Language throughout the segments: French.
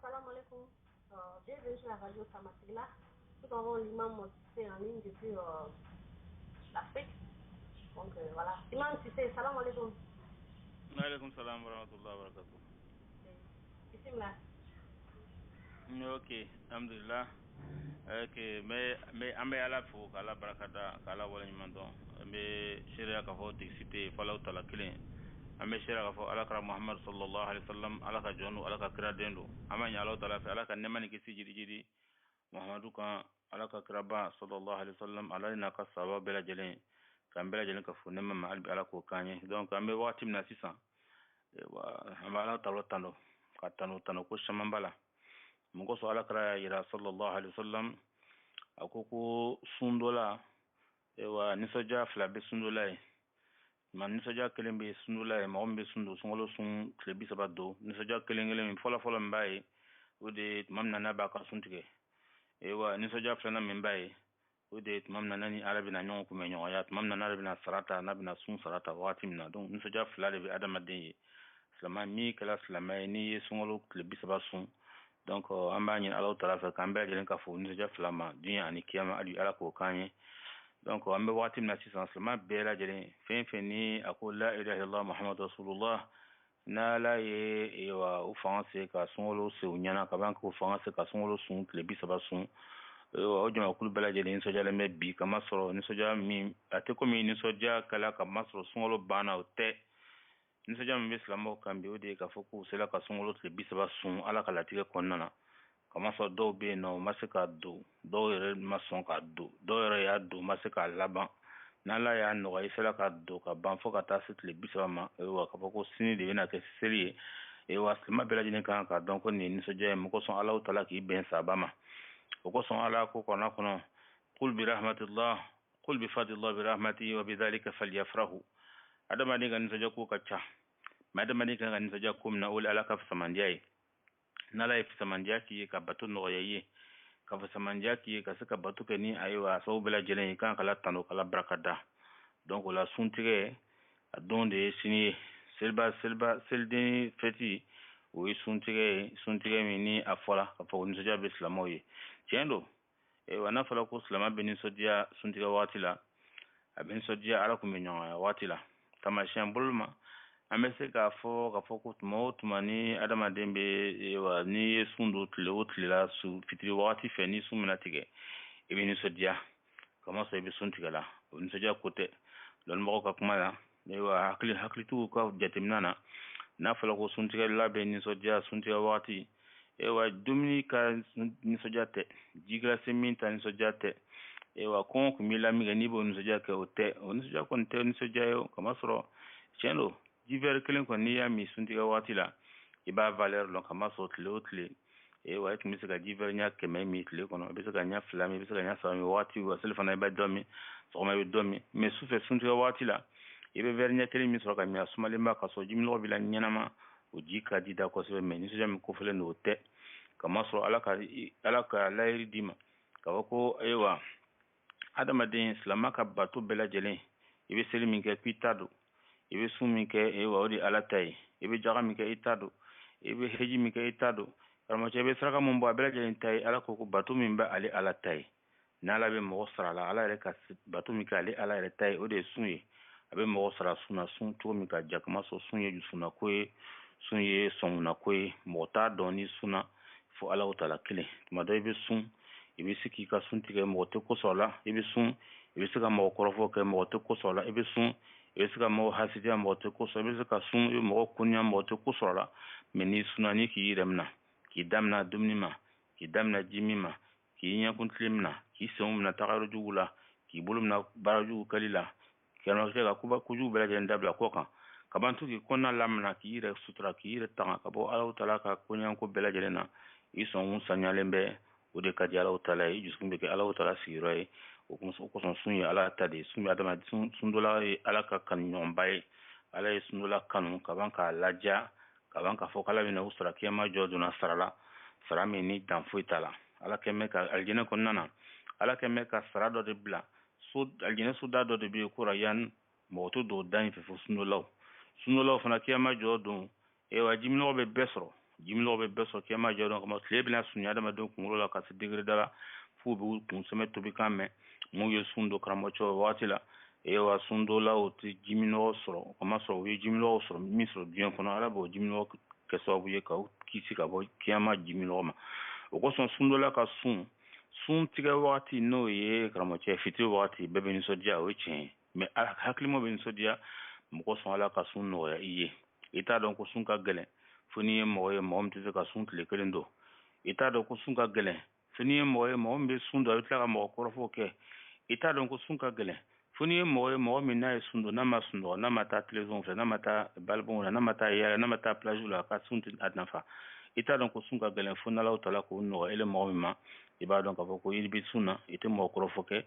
salam alaikum. Bienvenue sur la radio Tamasigla. Nous avons l'imam Tissé en ligne depuis l'Afrique. Donc voilà. Imam Tissé, salam alaikum. Alaikum salam wa rahmatullahi wa barakatuh. Bismillah. Ok, alhamdulillah. Ok, mais ambe ala fo kala barakada kala wala nyimando. Ambe sharia ka fo tikite falaw tala kilin. Ambe sharia ka fo ala kara Muhammad sallallahu alaihi wasallam ala ka jonu ala ka kira dendo. Amanya ala tala fa ala ka nemani kisi jiri Muhammadu kan ala ka kira ba sallallahu alaihi wasallam ala na ka saba bela jelen. Kan bela jelen ka fo nemma ma albi ala ko kanye. Donc ambe wati na sisan. Wa amala talo tano ka tano ko shamambala. Mungo so ala kara yira sallallahu alaihi wasallam akoko sundola ewa nisoja flabe sundola man nisoja kelembe sundola ma ombe sundo sungolo sun klebi sabado nisoja kelengele mi fola mbaye ode mamna na baka suntige ewa nisoja flana mbaye ode mamna nani arabi na nyon kuma nyon ya mamna na arabi na sarata na bina sun sarata wati mina donc nisoja flale be adama denye slama mi kala slama ni sungolo klebi sabasun donc amba ñin ala taala fa kambe jelen ka fo ni ja flama dunya ani kiyama adu ala ko kanye donc ambe wati na sisan seulement bela jelen fen ni akol la ilaha illallah muhammad rasulullah na la ye wa u français ka songolo se unyana ka ban ko français ka songolo sun le bi saba sun o jama kul bela jelen so jale me bi kama soro ni so ja mi ate ko mi ni so ja kala ka masro songolo bana o te nisoja mbe islamo kambe ode ka foku sela ka songolo tle bisaba sun ala kala tige konnana kama so do be no masika do yere mason ka do yere ya do masika laban nala ya no ga sela ka do ka ban fo ka ta sitle bisaba ma wa ka foku sini de na ke seli e wa slima bela jine kan ka donc ni nisoja mo ko son ala taala ki ben sabama o ko son ala ko kona kono qul bi rahmatillah qul bi fadlillah bi rahmatihi wa bi dhalika falyafrahu adama ni ganin soja ko kacha madama ni kan ganin soja ko na ul alaka fa samandiai na la fa samandia ki ka batu no yayi ka fa samandia ki ka saka batu ke ni aywa so bela jelen kan kala tano kala brakada donc la suntige adonde sini selde feti o suntige mi ni afola ka fa ni soja be islamoye tiendo e wana fala ko islama benin soja suntige watila abin soja ala ko menyo watila tamashin bulma amese ka fo ko tuma ni adama dembe wa ni sundu tile la su fitri wati fe ni sumina tige ibe ni sodia kama so ibe suntiga la ni sodia kote lon mo ka kuma la ne wa hakli tu ko jatimnana na fala ko suntiga la be ni sodia suntiga wati wa dominika ni sodia te jigra seminta ni sodia te ewa kon kumila mi gani bo nsoja ke ote onsoja kon te nsoja yo kama soro chendo diver kelen kon ni ya mi suntiga watila iba valeur lo kama so tle ewa et mi sega diver nya ke mi tle kono be sega nya flami be sega nya sa mi wati wa selfa na ba domi so ma be domi me su fe suntiga watila ibe ver nya kelen mi soro ka mi asumale ma ka so jimi lo bila nyanama o jika dida ko so me ni soja mi ko fele no te kama soro alaka lairi dima kawako ewa adama den islama ka bato bela jelen ibe seli min ke pitado ibe sun min ke ewa odi alatai ibe jaga min ke itado ibe heji min ke itado karamo ibe saraka mun bo bela jelen tai ala ko bato min ba ali alatai nala be mo sara la ala re ka bato min ka ali ala re tai odi sunye abe mo sara suna sun to min ka jakama so sunye ju suna ko sunye sonna ko mota doni suna fo ala utala kile tuma do ibe sun ibe siki ka suntige mo te ko sola ibe sun ibe sika mo korofo ke mo te ko sola ibe sun ibe sika mo hasidia mo te ko so ibe sika sun ibe mo kunya mo te ko sola meni sunani ki remna ki damna dumnima ki damna jimima ki nya kuntlimna ki somna tagaru jugula ki bulumna baraju kalila keno ke ka kuba kuju bela jenda bla koka kabantu ki konna lamna ki re sutra ki re tanga kabo ala utala ka kunya ko bela jelena ison sanyalembe o de ka di ala utala jusqu'un be ke ala utala siroy o ko son sunye ala tade sunye adama sundola ala ka kan nyombai ala sundola kanu kaban ka laja kaban ka fokala bina usra kiyama joduna sarala sarame ni dan fuitala ala kemme ka aljina konnana ala kemme ka sarado de bla so aljina suda do de bi ko rayan moto do dan fe sundola fana kiyama jodun e wajimno be besro jimlo be beso kema jodon ko lebina sunya dama don ko la ka se degré dala fu be kun semet to be kamme mo yo sundo kramo cho watila e wa sundo la o ti jimino soro ko ma so wi jimino soro mi so bien kono ala bo jimino ke so bu ye ka kisi ka bo kema jimino ma o ko son sundo la ka sun tiga wati no ye kramo che fiti wati be ben so dia o chen mais ala haklimo ben so dia mo ko son ala ka sun no ya iye ita don ko sun ka gele funi mo ye mo mti ka sun tle kelendo ita don ko sun ka gele funi mo ye mo be sun do ita ka mo ko fo ke ita don ko sun ka gele funi mo ye mo mi na sun do na ma sun do na mata television fe na mata balbon na mata ya na mata plage la ka sun adnafa ita don ko sun ka gele funa la utala ko no ele mo mi ma iba don ka ko yibi sunna ite mo ko fo ke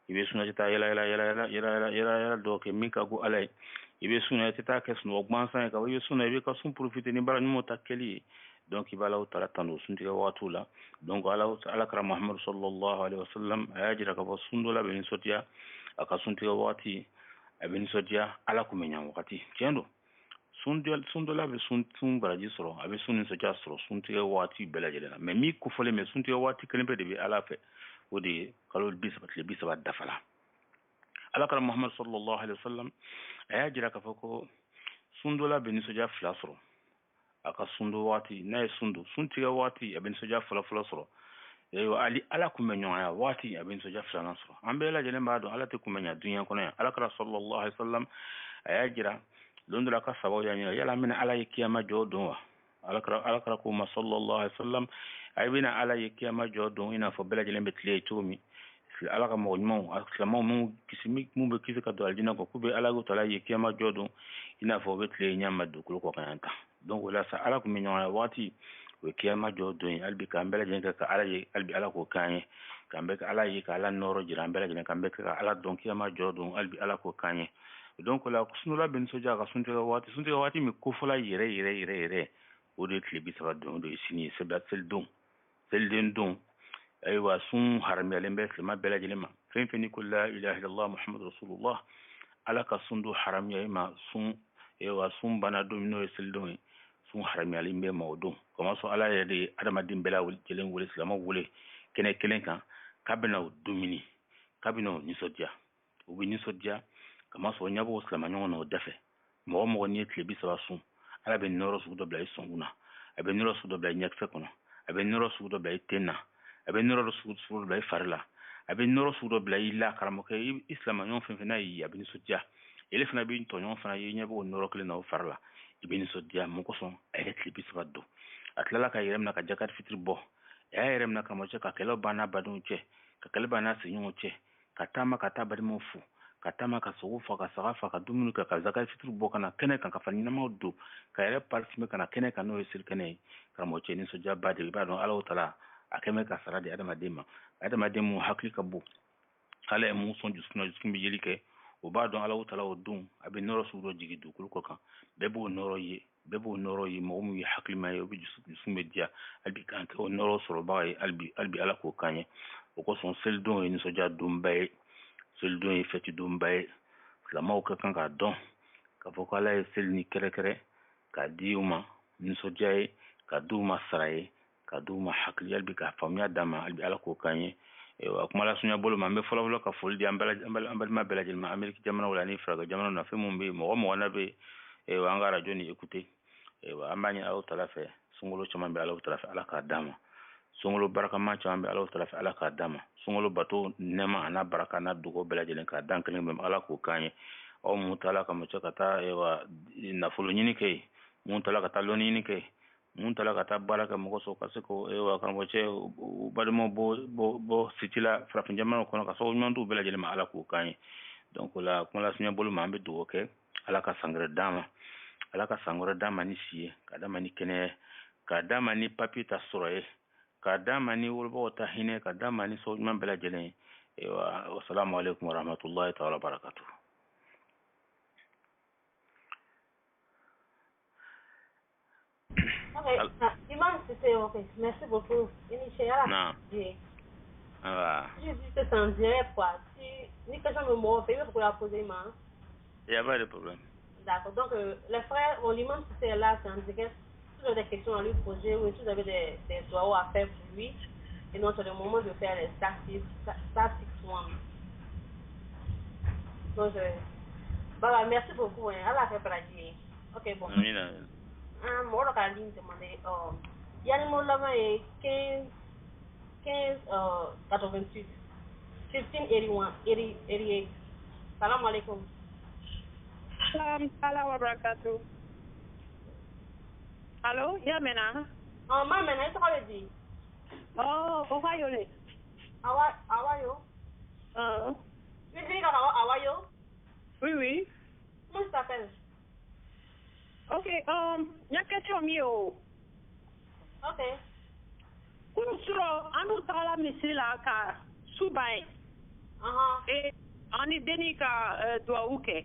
ibe sunna ta yela do ke min ka go alai ibe sunna ta ke sunna ogmansan ka ibe sunna ibe ka sun profiter ni bara ni mota keli donc iba la utala tanu sun tiga watula donc ala kara muhammad sallallahu alaihi wasallam ajira ka sundo la ben sotia aka sun tiga wati ben sotia ala ku menya wakati kendo sundo la be sun baraji soro abe sun sotia soro sun tiga wati belajela mais mi ku fole me sun tiga wati kelembe de be ala fe ودي قالوا البيس بعد دفلا على كلام محمد صلى الله عليه وسلم أجرا كفوكو سندولا بني سجا فلاسرو أكا سندو واتي ناي سنتي واتي أبن سجا فلاسرو يو علي على كمنيا واتي أبن سجا فلاسرو أم بيلا جنب بعدو على تكمنيا الدنيا كنا على كلام صلى الله عليه وسلم أجرا لوندلا كسبوا يعني يلا من على يكيما جودوا على كلام صلى الله عليه وسلم ay bina ala yake ma jodo ina fo bela jele betle tumi ala ka mo aklamo mu kisimi mu be kisi ka do aljina ko kube ala go tala yake ma jodo ina fo betle nyama do ko kanta donc wala sa ala ko minyo wati we kiyama jodo albi ka bela jele ka ala ye albi ala ko kanye kambe ka ala ye ka ala noro jira bela jele kambe ka ala donc kiyama jodo albi ala ko kanye donc la kusnula ben soja ka sunte wati mi ko fola yere o de klebi sa do sini se batel don سلدين دون أيوة سون حرمي عليهم ما بلا جلما فين كل لا إله إلا الله محمد رسول الله على كسندو حرمي ما سون أيوة سون بنا دومينو سلدون سون حرمي عليهم موضوع كما سو على يدي هذا ما دين بلا جلين والإسلام وله كنا كان كابنا دوميني كابنا نسوديا وبنسوديا كما سو نيابو إسلام نيونا ودفع ما نيت لبي سواسون على بنورس ودبلا يسونغنا أبنورس ودبلا ينكسكنا abe noro sudo blay tenna abe noro sudo blay farla abe noro sudo blay la karamo ke islam nyon fenfena yi abe sudia ele fena bi to nyon fena yi nyabo noro kle na farla ibe sudia mo ko son ayet libi sabado atlala ka yerem na ka jakat fitri bo yerem na ka mo ka kelo bana badun che ka kelo bana sinyo che katama kataba mo fu katama ka sofa ka sarafa ka dumunu ka zakat fitri bo kana kene kan ka fanina mawdu ka yere parfum kana kene kan no sil kene karamo che ni soja bade ba don Allah taala akeme ka sara de adama demu hakli ka bu ala mu son juskuno bi jelike o ba don Allah taala o dun abi noro sudo jigi du ko kan bebo noro yi mo mu hakli ma yo bi juskuno dia albi kan o noro soro ba albi ala ko kanye o ko son sel don ni soja dum bay sel don e feti dum bay la mo ka kan ka don ka fokala sel ni kere ka diuma ni soja kaduma sarai kaduma hakli albi ka famya dama albi ala ko kanye e wa kuma la sunya bolo mambe folo ka fol di ambal ma bela jelma amerika jamana wala ni fraga jamana na fe mumbe mo na be e wa ngara joni écouter e wa ambani ala tala fe sungolo chama be ala tala fe ala ka dama sungolo baraka ma chama be ala tala fe ala ka dama sungolo bato nema ana baraka na dugo bela jelen ka dankelen be ala ko kanye o mutala ka mo chakata e wa na folo nyini ke mutala ka taloni ni ke mun tala ka taa baara kɛ mɔgɔ sɔrɔ ka se ko wa karamɔgɔcɛ balima bɔ sitila farafin jamana kɔnɔ ka sababu ɲuman t'u bɛɛ lajɛlen ma ala k'o kan ye donc la kuma la suɲɛ bolo ma an bɛ dugawu kɛ ala ka san wɛrɛ d'an ma ala ka san wɛrɛ d'an ma ni si ye ka d'an ma ni kɛnɛya ka d'an ma ni papiye ta sɔrɔ ye ka d'an ma ni wolobagaw ta hinɛ ka d'an ma ni sababu ɲuman bɛɛ lajɛlen ye wasalamu alaikum warahmatullahi taala barakatuh. Ok, Imam, c'était ok. Merci beaucoup. Initial. Non. Ah. Je dis que c'est en direct, quoi. Si ni question me mord, je peux la poser, Imam. Il n'y a pas de problème. D'accord. Donc, les frères, bon, l'imam, c'est là, c'est en direct. vous avez des questions à lui poser ou si vous avez des doigts à faire pour lui, et non, c'est le moment de faire les star 6-1. Donc, voilà, merci beaucoup. Allah fait plaisir. Ok, bon. Amina. Moi, le cas demandé, il y a le mot là-bas et 88. 1581, 88. Salam alaikum. Salam wa barakatuh. Allô, Yamena? Ma mena, est-ce que vous dit? Oh, Ohio. Awayo? Oui, oui, Awayo? Oui. Comment tu t'appelles? Ok, il y a question mio. Ok. Nous sommes la mission là, car Subai. Et on est dénica doit ouke.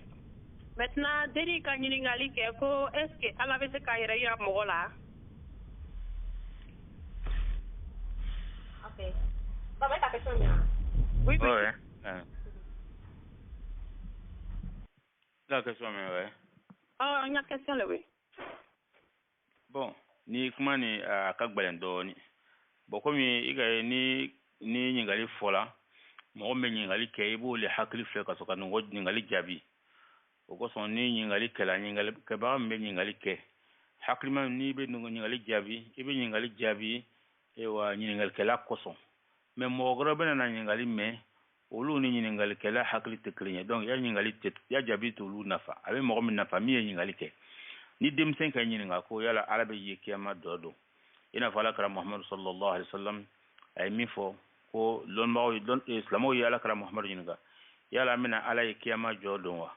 Maintenant, dénica n'ingali ko est-ce que à la vez que y a mola? Ok. Ça va être ta question bien. Oui. Ouais. La question mais ouais. Oh, il y a question là oui. Bon, ni kuma ni a ka gbalen dɔɔni. Bon komi i ka ni ɲininkali fɔla, mɔgɔ min bɛ ɲininkali kɛ i b'o le hakili filɛ ka sɔrɔ ka ɲininkali jaabi. O kosɔn ni ɲininkali kɛla kɛbaga min bɛ ɲininkali kɛ, hakilima n'i bɛ ɲininkali jaabi, i bɛ ɲininkali jaabi wa ɲininkalikɛla kosɔn. Mais mɔgɔ wɛrɛ bɛ na ɲininkali mɛn, olu ni ɲininkalikɛla hakili tɛ kelen ye. Donc ya jaabi t'olu nafa. A bɛ mɔgɔ min nafa min ye ɲininkali kɛ. Ni denmisɛn ka ɲininka ko yala ala bɛ ye kiyama dɔ don. I n'a fɔ alakira Muhammadu sallallahu alaihi wasallam a ye min fɔ ko silamɛw ye alakira Muhammadu ɲininka yala an bɛna ala ye kiyama jɔ don wa?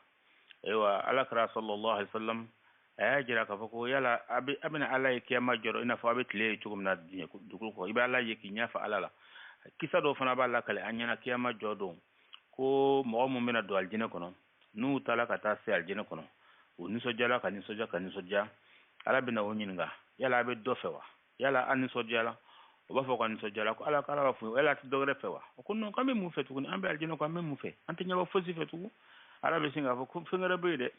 Ayiwa alakira sallallahu alaihi wasallam a y'a jira k'a fɔ ko yala a bɛna ala ye kiyama jɔ don i n'a fɔ a bɛ tile ye cogo min na dugu kɔ i bɛ ala ye k'i ɲɛfɛ ala la. Kisa dɔw fana b'a lakale an ɲɛna kiyama jɔ don ko mɔgɔ min bɛna don alijinɛ kɔnɔ n'u taara ka taa se alijinɛ kɔnɔ u nisɔndiyala ka nisɔndiya ala bɛna o ɲininka yala a bɛ dɔ fɛ wa yala an nisɔndiyala o b'a fɔ ka nisɔndiyala ko ala b'a fɔ yala a tɛ dɔ wɛrɛ fɛ wa o ko non k'an bɛ mun fɛ tuguni an bɛ alijinɛ kɔ an bɛ mun fɛ an tɛ ɲɛbɔ fosi fɛ tugun ala bɛ sin k'a fɔ ko fɛn wɛrɛ bɛ yen dɛ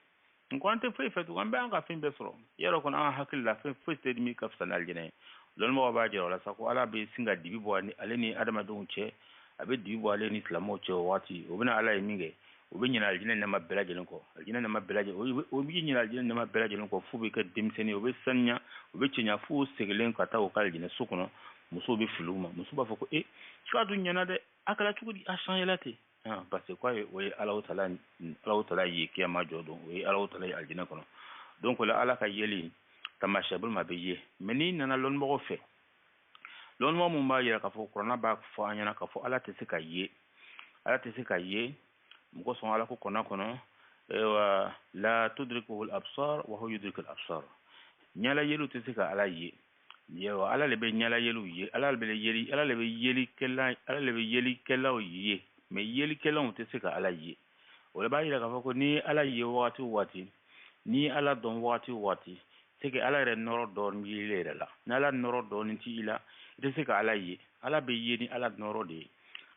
n ko an tɛ foyi fɛ tugun an bɛ an ka fɛn bɛɛ sɔrɔ yarɔ kɔni an hakili la fɛn foyi tɛ min ka fisa ni alijinɛ ye lɔnnimɔgɔ b'a jira o la sa ko ala bɛ sin ka dibi bɔ ale ni adamadenw cɛ a bɛ dibi bɔ ale ni silamɛw cɛ o waati o bɛna ala ye min kɛ o bɛ ɲinɛ alijinɛ nɛɛma bɛɛ lajɛlen kɔ alijinɛ nɛɛma bɛɛ lajɛlen o bɛ ɲinɛ alijinɛ nɛɛma bɛɛ lajɛlen kɔ f'u bɛ kɛ denmisɛnnin o bɛ sanuya o bɛ cɛɲa f'u segilen ka taa o ka alijinɛ so kɔnɔ musow bɛ fili u ma muso b'a fɔ ko suwa dun ɲɛna dɛ a kɛra cogo di a changé ten parce que o ye Alahu Taala ye kiyama jɔ don o ye Alahu Taala ye alijinɛ kɔnɔ donc o la ala ka yeli taamasiyɛn bolo ma bɛ ye mais n'i nana lɔnnimɔgɔw fɛ lɔnnimɔgɔ mun b'a yira k'a fɔ kuranɛ b'a fɔ an ɲɛna k'a fɔ ala tɛ se ka ye mɔgɔ sɔn ala ko kɔnɔ kɔnɔ la tudrikuhu al-absar wa huwa yudriku al-absar ɲala yeliw tɛ se ka ala ye ala le bɛ ɲala yeliw ye ala le bɛ yelikɛlaw ye mais yelikɛlaw tɛ se ka ala ye o de b'a yira k'a fɔ ko ni ala ye wagati o wagati ni ala dɔn wagati o wagati c'est que ala yɛrɛ nɔrɔ dɔɔnin b'i yɛrɛ la ni ala nɔrɔ dɔɔnin t'i la i tɛ se ka ala ye ala bɛ ye ni ala nɔrɔ de ye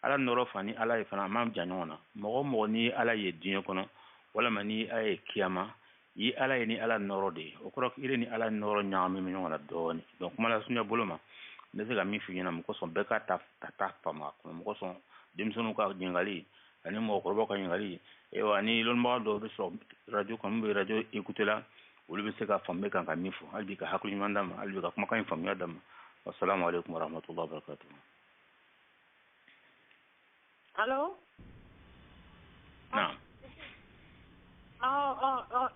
ala nɔrɔ fani ala ye fana a ma jan ɲɔgɔn na mɔgɔ mɔgɔ ni ala ye diɲɛ kɔnɔ walama ni ala ye kiyama i ala ye ni ala nɔrɔ de ye o kɔrɔ i ni ala nɔrɔ ɲagami ɲɔgɔn na dɔɔnin donc kuma la sunya bolo ma ne se ka min f'i ɲɛna mɔgɔ sɔn bɛɛ ka ta faamu a kɔnɔ mɔgɔ sɔn denmisɛnninw ka ɲininkali ani mɔgɔkɔrɔbaw ka ɲininkali ni lɔnnibaga dɔw bɛ sɔrɔ radio kɔnɔ min bɛ radio écouter la olu bɛ se ka faamu bɛ kan ka min fɔ hali bi ka hakili ɲuman d'a ma hali bi ka kumakan in faamuya d'a ma assalamu alaikum warahmatullahi wabarakatuh. Allô? Non.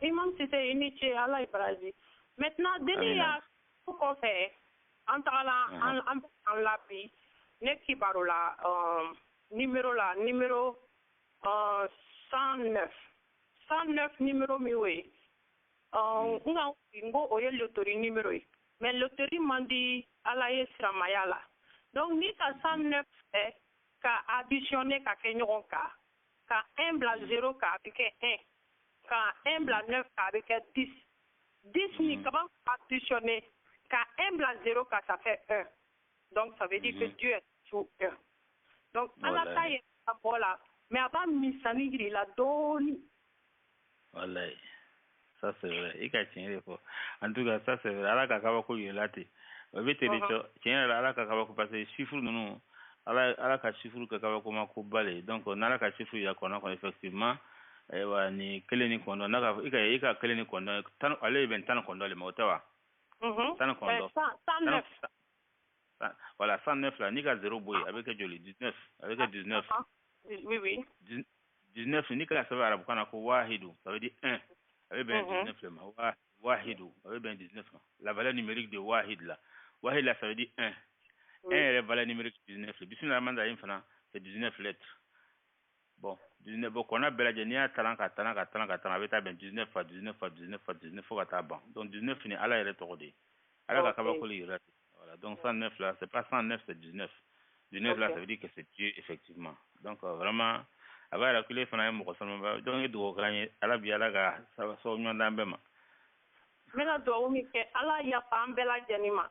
Imam c'était initié à la Brésil. Maintenant, dès a quoi faire, en l'appui, ne qui parle là, numéro 109. 109 numéro miwe. Ngo oye loterie numéro. Mais loterie m'a dit à la Yesramayala. Donc, ni ta 109 fait, ka additionner ka kɛ ɲɔgɔn kan ka 1 bila 0 kan a bɛ kɛ 1 ka 1 bila 9 kan a bɛ kɛ 10 10 ni ka ban additionner ka 1 bila 0 kan ça fait 1 donc ça veut dire que Dieu est sur 1 donc ala ta ye a bɔ la mais a b'a misali jira i la dɔɔni wallahi ça c'est vrai. Il a tenu fort. En tout cas, ça c'est vrai. Ala kakaba ko yelati. Obi te dicho, tient ala kakaba ko passer chiffre non. Ala ka chiffre kakaba ko ma ko balé. Donc on ala ka chiffre ya kona ko effectivement wa ni kele ni kondo naka ika kele ni kondo tan ale ben tan kondo le motawa. Tan kondo. 109. Voilà, 109 là, nika 0 boy avec joli 19 avec 19. Oui. 19 nika ça va arabe kana ko wahidu, ça veut dire 1. Avec ben 19 là, wahidu, avec ben 19. La valeur numérique de wahid là. Wahid là ça veut dire 1. 1 est la valeur numérique 19. Bismillah manda infana, c'est 19 lettres. Bon, 19 bon qu'on a beladjenia talanga avec ben 19 fois 19 fois 19 fois 19 fois bon. Donc 19 fini ala est retordé. Ala kakaba ko li rati. Voilà, donc 109 là, c'est pas 109, c'est 19. 19 là, ça veut dire que c'est Dieu, effectivement. Donc vraiment, avant la clé, il donc il doit gagner à la bialaga, ça va sauver un d'ambema. Mais la doit ala ya pas bela janima.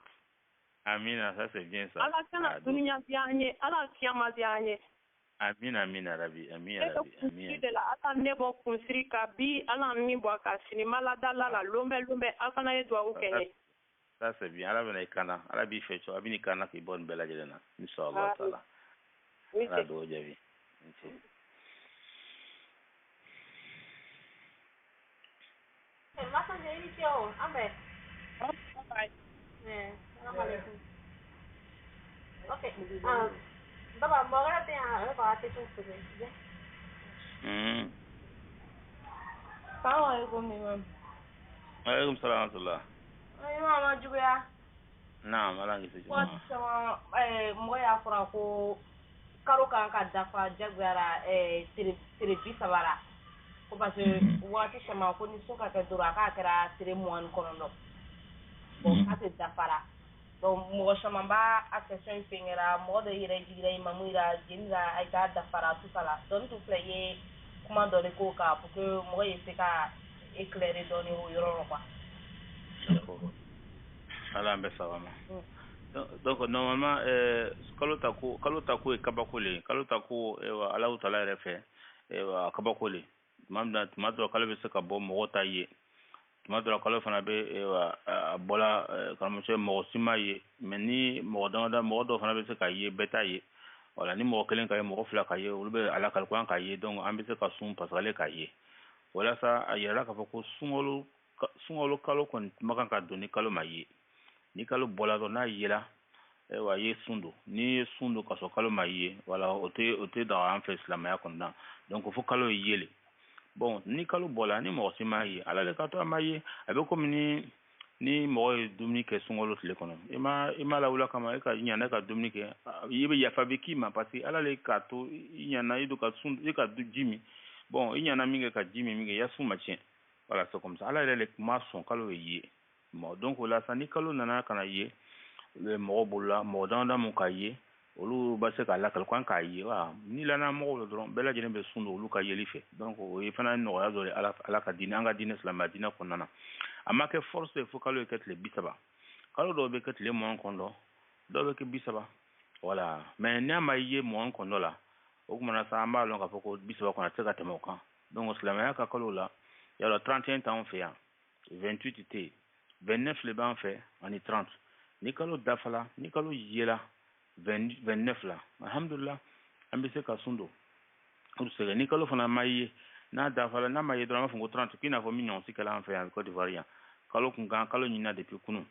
Amina, ça c'est bien ça. Ala kana dunia dianye, ala kiama dianye. Amina, Rabi, Amina. De la ala nebo kunsirika bi ala mi boaka sinima la dala la lombe ala na doit ou kenye. Ça c'est bien. Allah venait kana. Allah bi fait ça. Abini kana qui bonne belle jelena. Inch'Allah taala. Allah do javi. Masa jadi kyo, ambe. Bye. Assalamualaikum. Okay. Baba, mogara te ba te chung sube. Assalamualaikum imam. Waalaikum salam wa rahmatullah. Mama juga. Naam, ala ngi seju. Ko sama mo ya fura ko karo kan ka dafa jagbara sire bi sabara. Ko parce que wati sama ko ni so ka ka dura ka kera sire mo an kono no. Bo ka te dafara. Donc mo sama ba accession fingera mo de yire jigire imamu ira jinga ay ka dafara tout ça là. Donc tout player comment donner ko ka pour que mo yese ka éclairer donner au yoro quoi. Allah mbe sawama. Donc normalement kalo taku e kabakole kalo taku ewa Allah taala refe ewa kabakole mamda tumadro kalo be se ka bo mo taye tumadro kalo fana be ewa bola kamo che mo simaye meni mo do fana be se ka ye betaye wala ni mo kelen ka ye mo fla ka ye ulbe ala kal kwan ka ye donc ambe se ka sum pasale ka ye wala sa ayera ka fako sungolo kalo kon makan ka doni kalo maye ni kalo bola do na yela wa ye sundu ni sundu ka so kalo maye wala ote da en fait islamaya kon na donc faut kalo yele bon ni kalo bola ni mo si maye ala le ka to maye abe ko ni mo dumni ke sungolo tele kono ima la wula kama ka nyana ka dumni ke yebe ya fabiki ma parce ala le ka to nyana idu ka sundu ka du jimi bon nyana minge ka jimi minge ya suma tien voilà c'est comme ça ala le ma son kalo yé mo donc la sani kalo nana kana yé le mo bola mo danda mo kaye olu ba se ka la kal kwan kaye wa ni la na mo lo dron bela jene be sundu olu kaye li fe donc o e fana no ya zo ala ka dina anga dina islam dina ko nana ama ke force fo kalo ket le bisaba kalo do be ket le mo kondo do be ke bisaba voilà mais ni ama yé mo kondo la o kuma na sa amba lo ka foko bisaba ko na tsaka temo kan donc islam ya ka kalo la il y a le 31 ans on fait 28 été 29 le ban fait on est 30 nikalo dafala nikalo yela 29 là alhamdulillah ambise ka sundo ou c'est nikalo fana maye na dafala na maye do na fungo 30 kina fo mignon si kala en fait en Côte d'Ivoire kalo kunga kalo nyina depuis kunu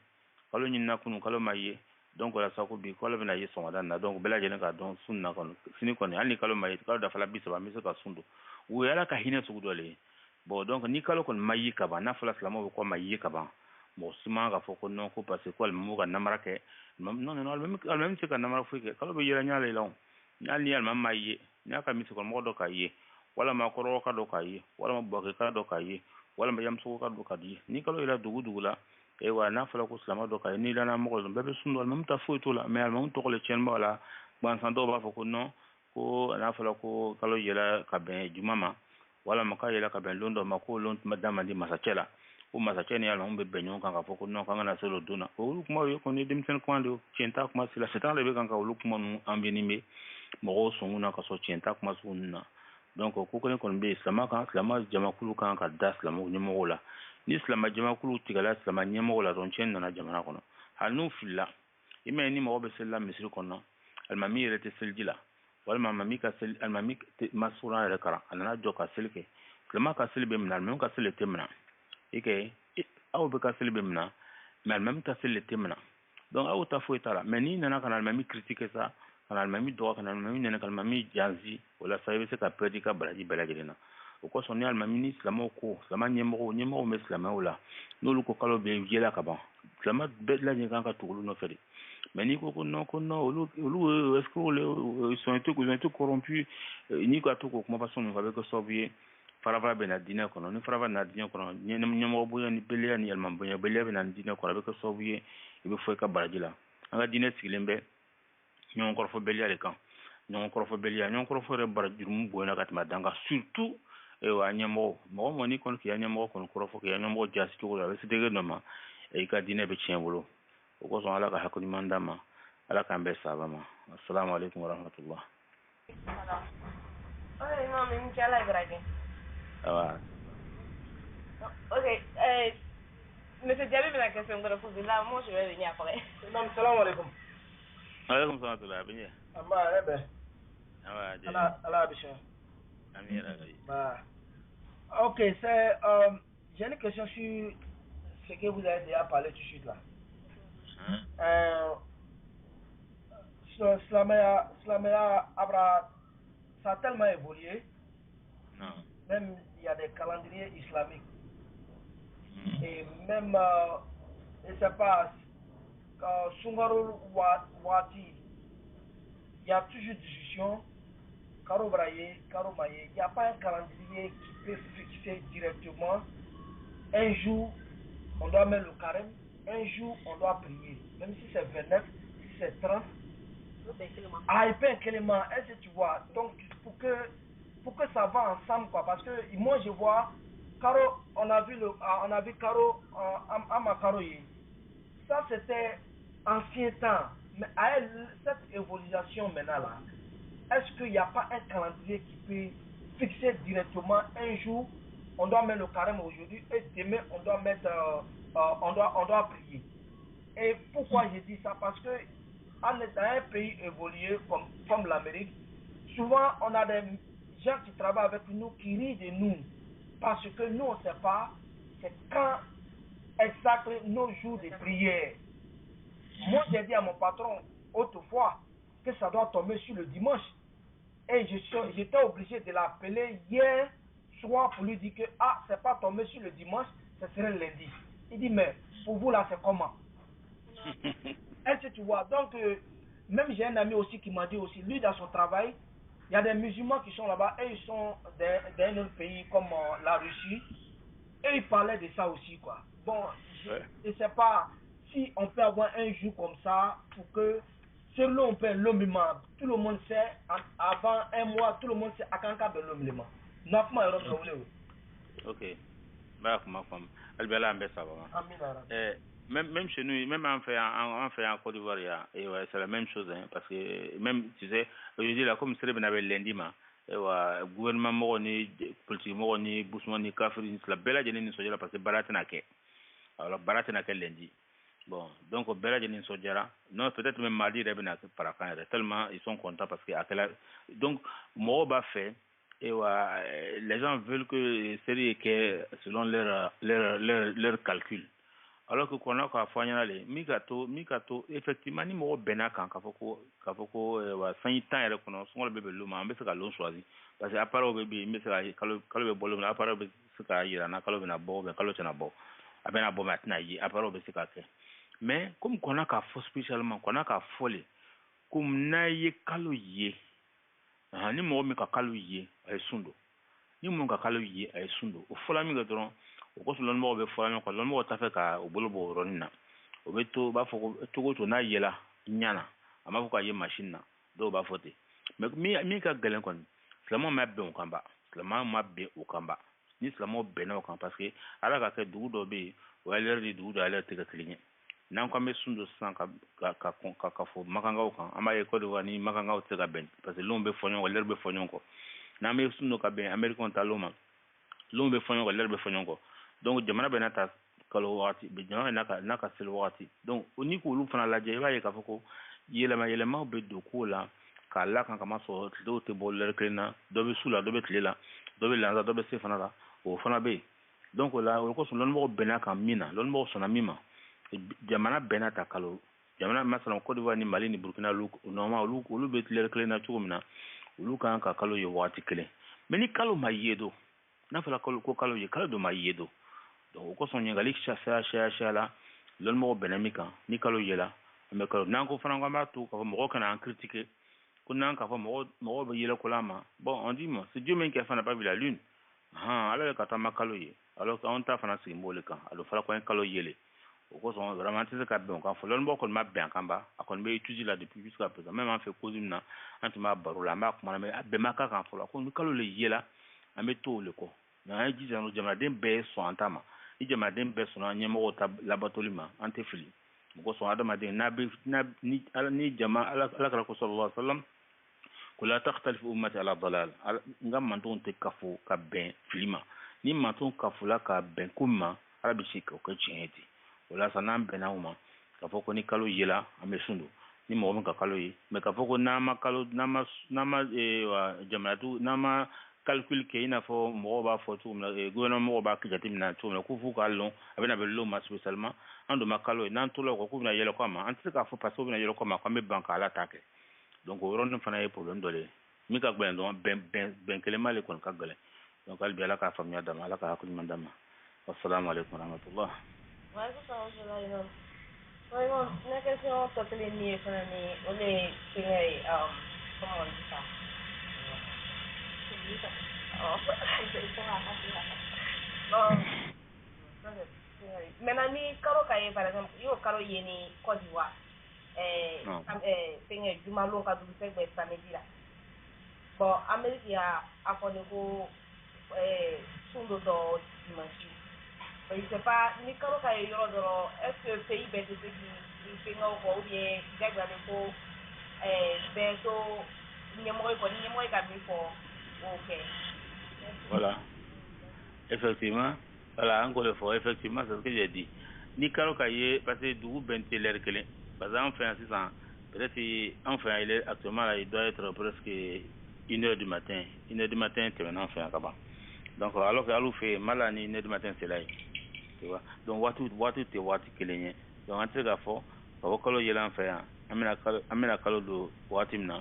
kalo nyina kunu kalo maye donc la sako bi kalo bena ye son na donc bela jene ka don sunna kono fini kono ali kalo maye kalo dafala bisa ba mise ka sundo ou yala ka hina su dole bon donc ni kalo kon mayi kaba na fala slamo ko mayi kaba mo sima ga foko non ko parce que al mu ga namara ke non al même c'est ka namara fuke kalo be yela nyala ilon nyal ni al mam mayi nya ka mi ko mo do ka yi wala ma ko ro ka do ka yi wala ma boke ka do ka yi wala ma yam so ka do ka di ni kalo ila dugu la e wa na fala ko slamo do ka ni la na mo do be sundo al mam ta fuito la mais al mam to ko le chen ba la ban san do ba foko non ko na fala ko kalo yela ka ben jumama wala maka yela ka ben londo mako lont madama di masachela o masacheni yala umbe benyon kan ka foko non kan na solo duna o kuma yo ko ni dimsen kwando chenta kuma sila setan lebe kan ka o kuma nu ambinime mo songuna ka so chenta kuma sunna donc ko ko kon be islama kan islama jama kulu kan ka das la mo ni mo la ni silama jamakulu tigala silama ɲɛmɔgɔ la dɔn tiɲɛ nana jamana kɔnɔ hali n'u filila i mɛ ni mɔgɔ bɛ seli la misiri kɔnɔ alimami yɛrɛ tɛ seliji la walima alimami ma suran yɛrɛ karan a nana jɔ ka seli kɛ silama ka seli bɛ minɛ alimami ka seli tɛ minɛ i kɛ aw bɛ ka seli bɛ minɛ mɛ alimami ta seli tɛ minɛ donc aw ta foyi t'a la mɛ n'i nana ka na alimami critiquer sa ka na alimami dɔgɔ ka na alimami nɛnɛ ka alimami janzi o la sa i bɛ se ka perdre i ka baraji bɛɛ lajɛlen na o kosɔn ni alimami ni silamɛw ko silama ɲɛmɔgɔw bɛ silamɛw la n'olu ko kalo bɛ yela ka ban silama bɛɛ lajɛlen kan ka tugu olu nɔfɛ de mais n'i ko non olu est-ce que ils sont été corrompus n'i ka to k'o kumafasɔn ninnu a bɛ kɛ sababu ye farafara bɛ na diinɛ kɔnɔ ni farafara na diinɛ kɔnɔ ɲɛmɔgɔ bonya ni bɛliya ni alimami bonya bɛliya bɛ na diinɛ kɔnɔ a bɛ kɛ sababu ye i bɛ fɔ i ka baraji la an ka diinɛ sigilen bɛ ɲɔgɔn kɔrɔfɔ bɛliya de kan ɲɔgɔn kɔrɔfɔ bɛliya ɲɔgɔn kɔrɔfɔ yɛrɛ barajurumu bonya ka tɛmɛ a dan kan surtout a ɲɛmɔgɔ mɔgɔ n'i kɔni k'i ka ɲɛmɔgɔ kɔni kɔrɔfɔ k'i ka ɲɛmɔgɔ jasi cogo la a bɛ se dege dɔ ma i ka diinɛ bɛ tiɲɛ bolo o kosɔn ala ka hakili ɲuman d'a ma ala k'an bɛɛ saba ma assalamu alaikum warahmatullah Imam Inchallah Ibrahim. Ok, Monsieur Diaby me la question de la là, moi je vais venir après. Imam, salam alaikum. Alaikum salam alaikum. Bien. Amma rebe. Allah bisha. Amir. Bah. Ok, c'est j'ai une question sur ce que vous avez déjà parlé tout de suite là. Slamaya Abra, ça a tellement évolué. Non. Même il y a des calendriers islamiques. Et même, je ne sais pas, Sungarul Wati, il y a toujours discussion. Karo Braye, Karo Maye, il n'y a pas un calendrier qui peut fixer directement. Un jour, on doit mettre le carême. Un jour, on doit prier. Même si c'est 29, si c'est 30. Ah, il peut un élément, est-ce que tu vois? Donc, pour que ça va ensemble, quoi. Parce que moi, je vois, Caro, on a vu Caro, Amakaroye. Ça, c'était ancien temps. Mais à cette évolution maintenant là, est-ce qu'il n'y a pas un calendrier qui peut fixer directement un jour, on doit mettre le carême aujourd'hui, et demain, on doit mettre, on doit prier. Et pourquoi je dis ça? Parce que on est dans un pays évolué comme l'Amérique. Souvent, on a des gens qui travaillent avec nous qui rient de nous parce que nous, on ne sait pas c'est quand exactement nos jours de prière. Moi, j'ai dit à mon patron autrefois que ça doit tomber sur le dimanche. Et j'étais obligé de l'appeler hier soir pour lui dire que c'est pas tombé sur le dimanche, ce serait lundi. Il dit, mais pour vous là, c'est comment? Est-ce que tu vois? Donc, même j'ai un ami aussi qui m'a dit aussi, lui dans son travail, il y a des musulmans qui sont là-bas et ils sont d'un autre pays comme la Russie. Et ils parlaient de ça aussi, quoi. Bon, je ne sais pas si on peut avoir un jour comme ça pour que selon on peut l'homme, tout le monde sait, avant un mois, tout le monde sait à quand de l'homme. Ok. Même chez nous, même en fait en Côte d'Ivoire, c'est la même chose, hein, parce que même, tu sais, aujourd'hui, là, comme c'est le lundi, le gouvernement, politique, Bousman, ni Kafri, la belle année, ni Sojara, parce que Baratanake. Alors, Baratanake lundi. Bon, donc, Bella Jenin Sojara, non, peut-être même mardi, tellement ils sont contents parce que, donc, Moba fait, et les gens veulent que c'est selon leur calcul. Alors que qu'on a qu'à faire Mikato, effectivement, ni mo benaka kafoko, sanyi temps et qu'on a bébé luma, mais c'est qu'à l'on choisit. Parce que à part au bébé, mais c'est qu'à bolon, à part au bébé, c'est qu'à y aller, à calo na bo, mais calo na bo, à ben à bo maintenant y, à part au bébé c'est qu'à faire. Mais comme qu'on a qu'à faire spécialement, qu'on a qu'à foller, comme naïe calo y, ni mo mi ka calo y, ay sundo, ni mo ka calo y, ay sundo. Au fond la mi gadron. O ko lon mo be fo la ko lon mo ta fe ka o bolo bo ronna o be to ba fo to go to na yela nyana ama ko ye machine na do ba fote mais mi ka galen kon slamo ma be o kamba slamo ma be o kamba ni slamo be na o kamba parce que ala ka ke du do be o aler di du do aler te ka klinye nan ko me sundo san ka fo makanga o kan ama e ko do wani makanga o te ka ben parce que lombe fonyon o ler be fonyon ko na me sundo ka ben american taloma lombe fonyon ko ler be fonyon ko donc jamana bɛ na ta kalo wagati jamana n'a ka seli wagati donc o ni k'olu fana lajɛ i b'a ye k'a fɔ ko yɛlɛmaw bɛ don ko la k'a la kan kama sɔrɔ dɔw tɛ bɔ lɛri kelen na dɔ bɛ su la dɔ bɛ tile la dɔ bɛ lanza dɔ bɛ se fana la o fana bɛ yen donc o la o kosɔn lɔnnimɔgɔ bɛnna kan min na lɔnnimɔgɔ sɔnna min ma jamana bɛnna ta kalo jamana masalan Côte d'Ivoire ni Mali ni Burkina normalement olu bɛ lɛri kelen na cogo min na olu kan ka kalo ye wagati kelen mais ni kalo ma ye don n'a fɔra ko kalo ye kalo dɔ ma ye don donc o kosɔn ɲininkali saya la lɔnnimɔgɔ bɛnna min kan ni kalo yela an bɛ kalo n'an ko fana k'an b'a to k'a fɔ mɔgɔ kana an critiquer ko n'an k'a fɔ mɔgɔ bɛ yɛlɛ ko la ma bon on dit moi c'est Dieu même qui a fait n'a pas vu la lune ala de ka taa ma kalo ye alors que anw ta fana sigi b'o le kan a don fɔra ko an ye kalo yele o kosɔn vraiment an tɛ se ka bɛn o kan fɔ lɔnnimɔgɔ kɔni ma bɛn a kan ba a kɔni bɛ étude la depuis jusqu'à présent même an fɛ cause min na an tun b'a baro la an b'a kuma na mais a bɛn ma k'a kan fɔlɔ ko ni kalo le yela an bɛ to o le kɔ mais an ye jija jamanaden bɛɛ ye sɔn an ta ma ni jamanaden bɛɛ sɔnna ɲɛmɔgɔw ta labatoli ma an tɛ fili o kosɔn adamaden ni jama alakira ko sallallahu alaihi wa sallam ko la takhtalifu ummati ala dalal n ka mantonw tɛ kafo ka bɛn fili ma ni mantonw kafola ka bɛn ko min ma ala bɛ se k'o kɛ tiɲɛ ye ten o la sa n'an bɛnna o ma k'a fɔ ko ni kalo yela an bɛ sun don ni mɔgɔ min ka kalo ye mais k'a fɔ ko n'an ma jamanatu n'an ma calcul kɛ i n'a fɔ mɔgɔw b'a fɔ cogo min na gouvernement mɔgɔw b'a jateminɛ cogo min na k'u f'u k'a lɔn a bɛna bɛn lon ma spécialement an dun ma kalo ye n'an tola o kɔ k'u bɛna yɛlɛ kɔ a ma an tɛ se k'a fɔ parce que u bɛna yɛlɛ kɔ a ma k'an bɛ ban k'ala ta kɛ donc o yɔrɔnin fana ye problème dɔ de ye min ka gɛlɛn dɔrɔn bɛn kelen ma le kɔni ka gɛlɛn donc hali bi ala k'a faamuya d'a ma ala ka hakilima d'a ma wasalaamu aleykum warahmatullah. Ne question tɔ kelen min ye fana ni o de ye fɛngɛ ye comment on dit ça maintenant ni kalo ka ye par exemple i y'o kalo ye ni Côte d'Ivoire fɛngɛ jumalon ka dugusɛ bɛ samedi la bon Amérique y'a fɔ de ko sun dɔ tɔ dimanche je sais pas ni kalo ka ye yɔrɔ dɔrɔn est-ce que pays bɛɛ tɛ se k'i fɛngɛw kɔ ou bien jagoya ko bɛɛ to ɲɛmɔgɔ ye kɔni ɲɛmɔgɔ ye ka min fɔ o kɛ. Voilà. Effectivement, voilà, encore une fois, effectivement, c'est ce que j'ai dit. Ni kalo ka ye parce que dugu bɛn tɛ l'heure kelen parce que an fɛ yan sisan peut-être an fɛ yan il est actuellement là il doit être presque 1h du matin tɛmɛna an fɛ yan ka ban donc alors que alu fɛ yen Mali la ni 1h du matin c'est là ye tu vois donc waati tɛ waati kelen ye donc an tɛ se k'a fɔ ka fɔ kalo yɛlɛ an fɛ yan an bɛna kalo don waati min na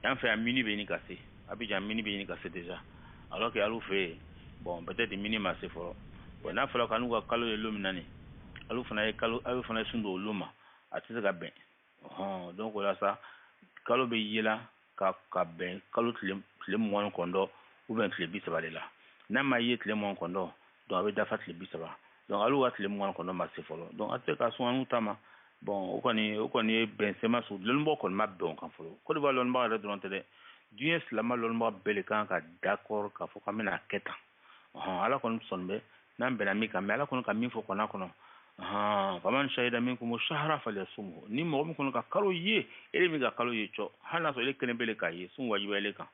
an fɛ yan minuit bɛ ɲini ka se Abidjan minuit bɛ ɲini ka se déjà alors que alu fɛ yen bon peut-être minuit ma se fɔlɔ bon n'a fɔra k'an ka kalo ye lon min na nin alu fana ye sun don olu ma a tɛ se ka bɛn donc o la sa kalo bɛ yela ka bɛn kalo tile 29 kɔndɔ ou bien tile 30 de la n'a ma ye tile 29 kɔndɔ donc a bɛ dafa tile 30 donc alu ka tile 29 kɔndɔ ma se fɔlɔ donc a tɛ se ka sɔn anu ta ma bon o kɔni ye bɛn sema su lɔnnimɔgɔ kɔni ma bɛn o kan fɔlɔ Côte d'Ivoire lɔnnibaga yɛrɛ dɔrɔn tɛ dɛ diɲɛ silamɛ lɔnnibaga bɛɛ de kan ka d'accord k'a fɔ k'an bɛna kɛ tan ala kɔni sɔnni bɛ n'an bɛnna min kan mais ala kɔni ka min fɔ kɔnɔ kɔnɔ faman shahida minkum shahra falyasumhu ni mɔgɔ min kɔni ka kalo ye e min ka kalo ye cɔ hali n'a sɔrɔ e kelen bɛ k'a ye sun wajibiya ele kan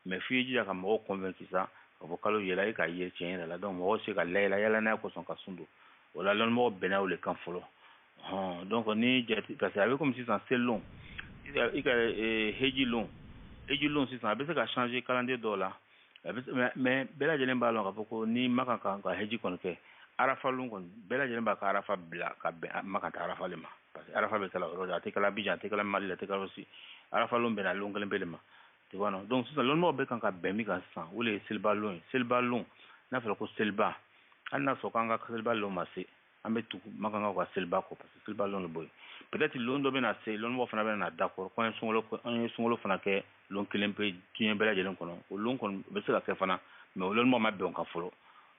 mais f'i ye jija ka mɔgɔw convaincre sa ka fɔ kalo yela e k'a ye tiɲɛ yɛrɛ la donc mɔgɔw se ka layɛla yala n'a ye kosɔn ka sun don o la lɔnnimɔgɔ bɛnna o le kan fɔlɔ donc ni jate parce que a bɛ comme sisan selon i ka heji lon sisan a bɛ se ka changer calendrier dɔw la mais bɛɛ lajɛlen b'a lɔn k'a fɔ ko ni ma kan ka heji kɔni kɛ arafa lon kɔni bɛɛ lajɛlen b'a ka arafa bila ka bɛn ma kan ta arafa le ma parce que arafa bɛ kɛla yɔrɔ de a tɛ kɛla Abidjan a tɛ kɛla Mali la a tɛ kɛla aussi arafa lon bɛnna lon kelen bɛ le ma tu vois non donc sisan lɔnnimɔgɔ bɛ kan ka bɛn min kan sisan o de ye seliba lon ye seliba lon n'a fɔra ko seliba hali n'a sɔrɔ k'an ka seliba lon ma se an bɛ tugu ma kan ka seliba kɔ parce que seliba lon de bɔ yen peut-être lon dɔ bɛna se lɔnnimɔgɔ fana bɛna d'accord ko an ye sunkalo fana kɛ lon kelen pe diɲɛ bɛɛ lajɛlen kɔnɔ o lon kɔni bɛ se ka kɛ fana mais o lɔnnimɔgɔ ma bɛn o kan fɔlɔ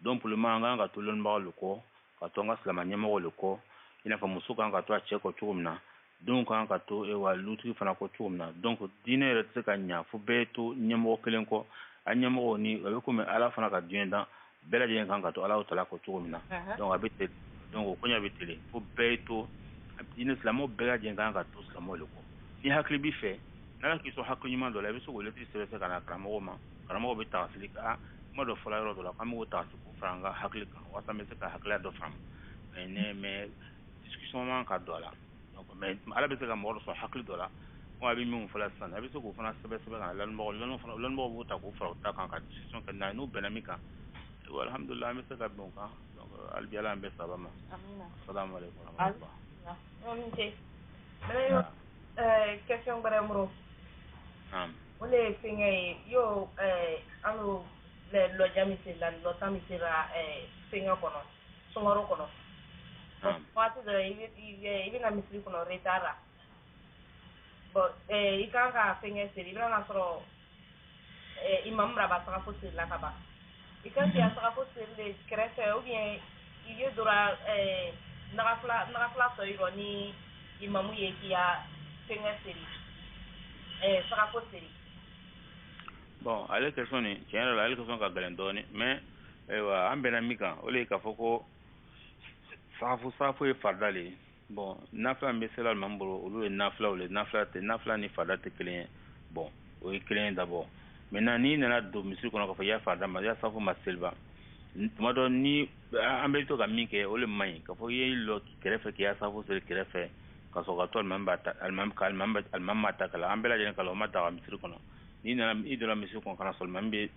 donc pour le moment an kan ka to lɔnnibaga le kɔ ka to an ka silamɛ ɲɛmɔgɔ le kɔ i n'a fɔ muso kan ka to a cɛ kɔ cogo min na denw kan ka to lutigi fana kɔ cogo min na donc diinɛ yɛrɛ tɛ se ka ɲa fo bɛɛ to ɲɛmɔgɔ kelen kɔ a ɲɛmɔgɔ ni a bɛ komi ala fana ka diɲɛ dan bɛɛ lajɛlen kan ka to ala tala kɔ cogo min na donc a bɛ ten donc o koɲa bɛ tele fo bɛɛ to diinɛ silamɛw bɛɛ lajɛlen kan ka to silamɛw le kɔ ni hakili b'i fɛ n'ala k'i sɔn hakili ɲuman dɔ la i bɛ se k'o lettre sɛbɛn ka na karamɔgɔ ma karamɔgɔ bɛ ta ka fili kuma dɔ fɔla yɔrɔ dɔ la k'an bɛ o ta k'o fara an ka hakili kan walasa an bɛ se ka hakilila dɔ faamu mais discussion man ka don a la donc mais ala bɛ se ka mɔgɔ dɔ sɔrɔ hakili dɔ la ko a bɛ min fɔla sisan a bɛ se k'o fana sɛbɛ sɛbɛ ka lɔnnibagaw b'o ta k'o fara o ta kan ka discussion kɛ n'a ye n'u bɛnna min kan alhamdulilah an bɛ se ka bɛn o kan donc hali bi ala an bɛ saba ma salamu aleykum wa rahmatulah question wɛrɛ muru o le ye fɛngɛ ye y'o an y'o lɔja min sera lɔta min sera fɛngɛ kɔnɔ sunkaro kɔnɔ waati dɔ i bɛna misiri kɔnɔ retard la bon i kan ka fɛngɛ seri i bɛna sɔrɔ imamu raba sagafo serila ka ban i kan k'i ka sagafo seri kɛrɛfɛ ou bien i ye dora nagafila tɔ yɔrɔ ni imamu ye k'i ya fɛngɛ seri sagafo seri. Bon ale question ni tiɲɛ yɛrɛ la ale question ka gɛlɛn dɔɔni mais ayiwa an bɛnna min kan o le ye k'a fɔ ko sagafo ye farida le ye bon nafila min bɛ seli alimami bolo olu ye nafilaw le nafila ni farida tɛ kelen ye bon o ye kelen ye d'abord maintenant n'i nana don misiri kɔnɔ k'a fɔ i y'a farida ma i y'a sagafo ma seliba tuma dɔ ni an bɛ to ka min kɛ o le man ɲi k'a fɔ i ye lɔ kɛrɛfɛ k'i y'a sagafo seli kɛrɛfɛ ka sɔrɔ ka to alimami ma ta kala an bɛɛ lajɛlen kala o ma ta ka misiri kɔnɔ n'i nana i donna misiri kɔnɔ kana sɔrɔ alimami bɛ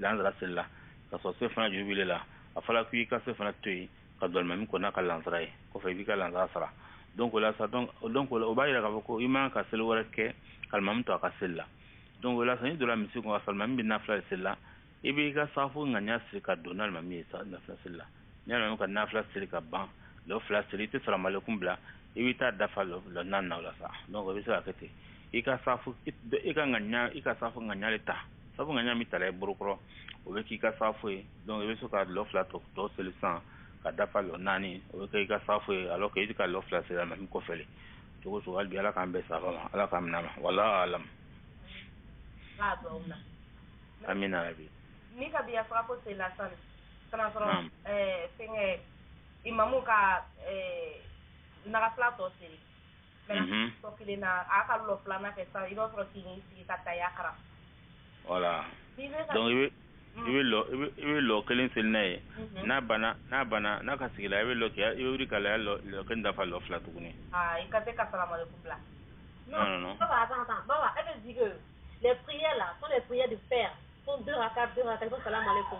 lansara seli la ka sɔrɔ se fana juru wuli la a fɔra k'i ka se fana to yen ka don alimami kɔ n'a ka lansara ye kɔfɛ i b'i ka lansara sara donc o la sa donc o b'a yira k'a fɔ ko i man ka seli wɛrɛ kɛ ka alimami to a ka seli la donc o la sa n'i donna misiri kɔnɔ ka sɔrɔ alimami bɛ nafila de seli la i b'i ka sagafo ŋaniya siri ka don n'alimami ye nafila seli la ni alimami ka nafila seli ka ban lɔ fila seli i tɛ salamalekun bila i bɛ taa dafa lɔ naani na o la sa donc o bɛ se ka kɛ ten i ka sagafo ŋaniya le ta sagafo ŋaniya min tala i bolokɔrɔ o bɛ k'i ka sagafo ye donc i bɛ se ka lɔ fila tɔ seli sisan ka dafa lɔ naani o bɛ kɛ i ka sagafo ye alors que i tɛ ka lɔ fila seli alimami kɔfɛ le cogo o cogo hali bi ala k'an bɛn saba ma ala k'an minɛ a ma wala alam. Amina rabi. Ni ka biya sagafo seli la sisan kana sɔrɔ fɛngɛ imamu ka nagafila tɔ seli mais tɔ kelen na a ka lɔ filanan kɛ sisan i b'a sɔrɔ k'i sigi ka taya kara. Voilà donc i bɛ lɔ kelen seli n'a ye n'a banna n'a ka sigi la i bɛ lɔ kɛ i bɛ wuli ka lajɛ lɔ kelen dafa lɔ fila tuguni. I ka se ka salamalekun bila. Non. Baba, elle me dit que les prières là sont les prières de fer. Sont deux rakat, salam alaikum.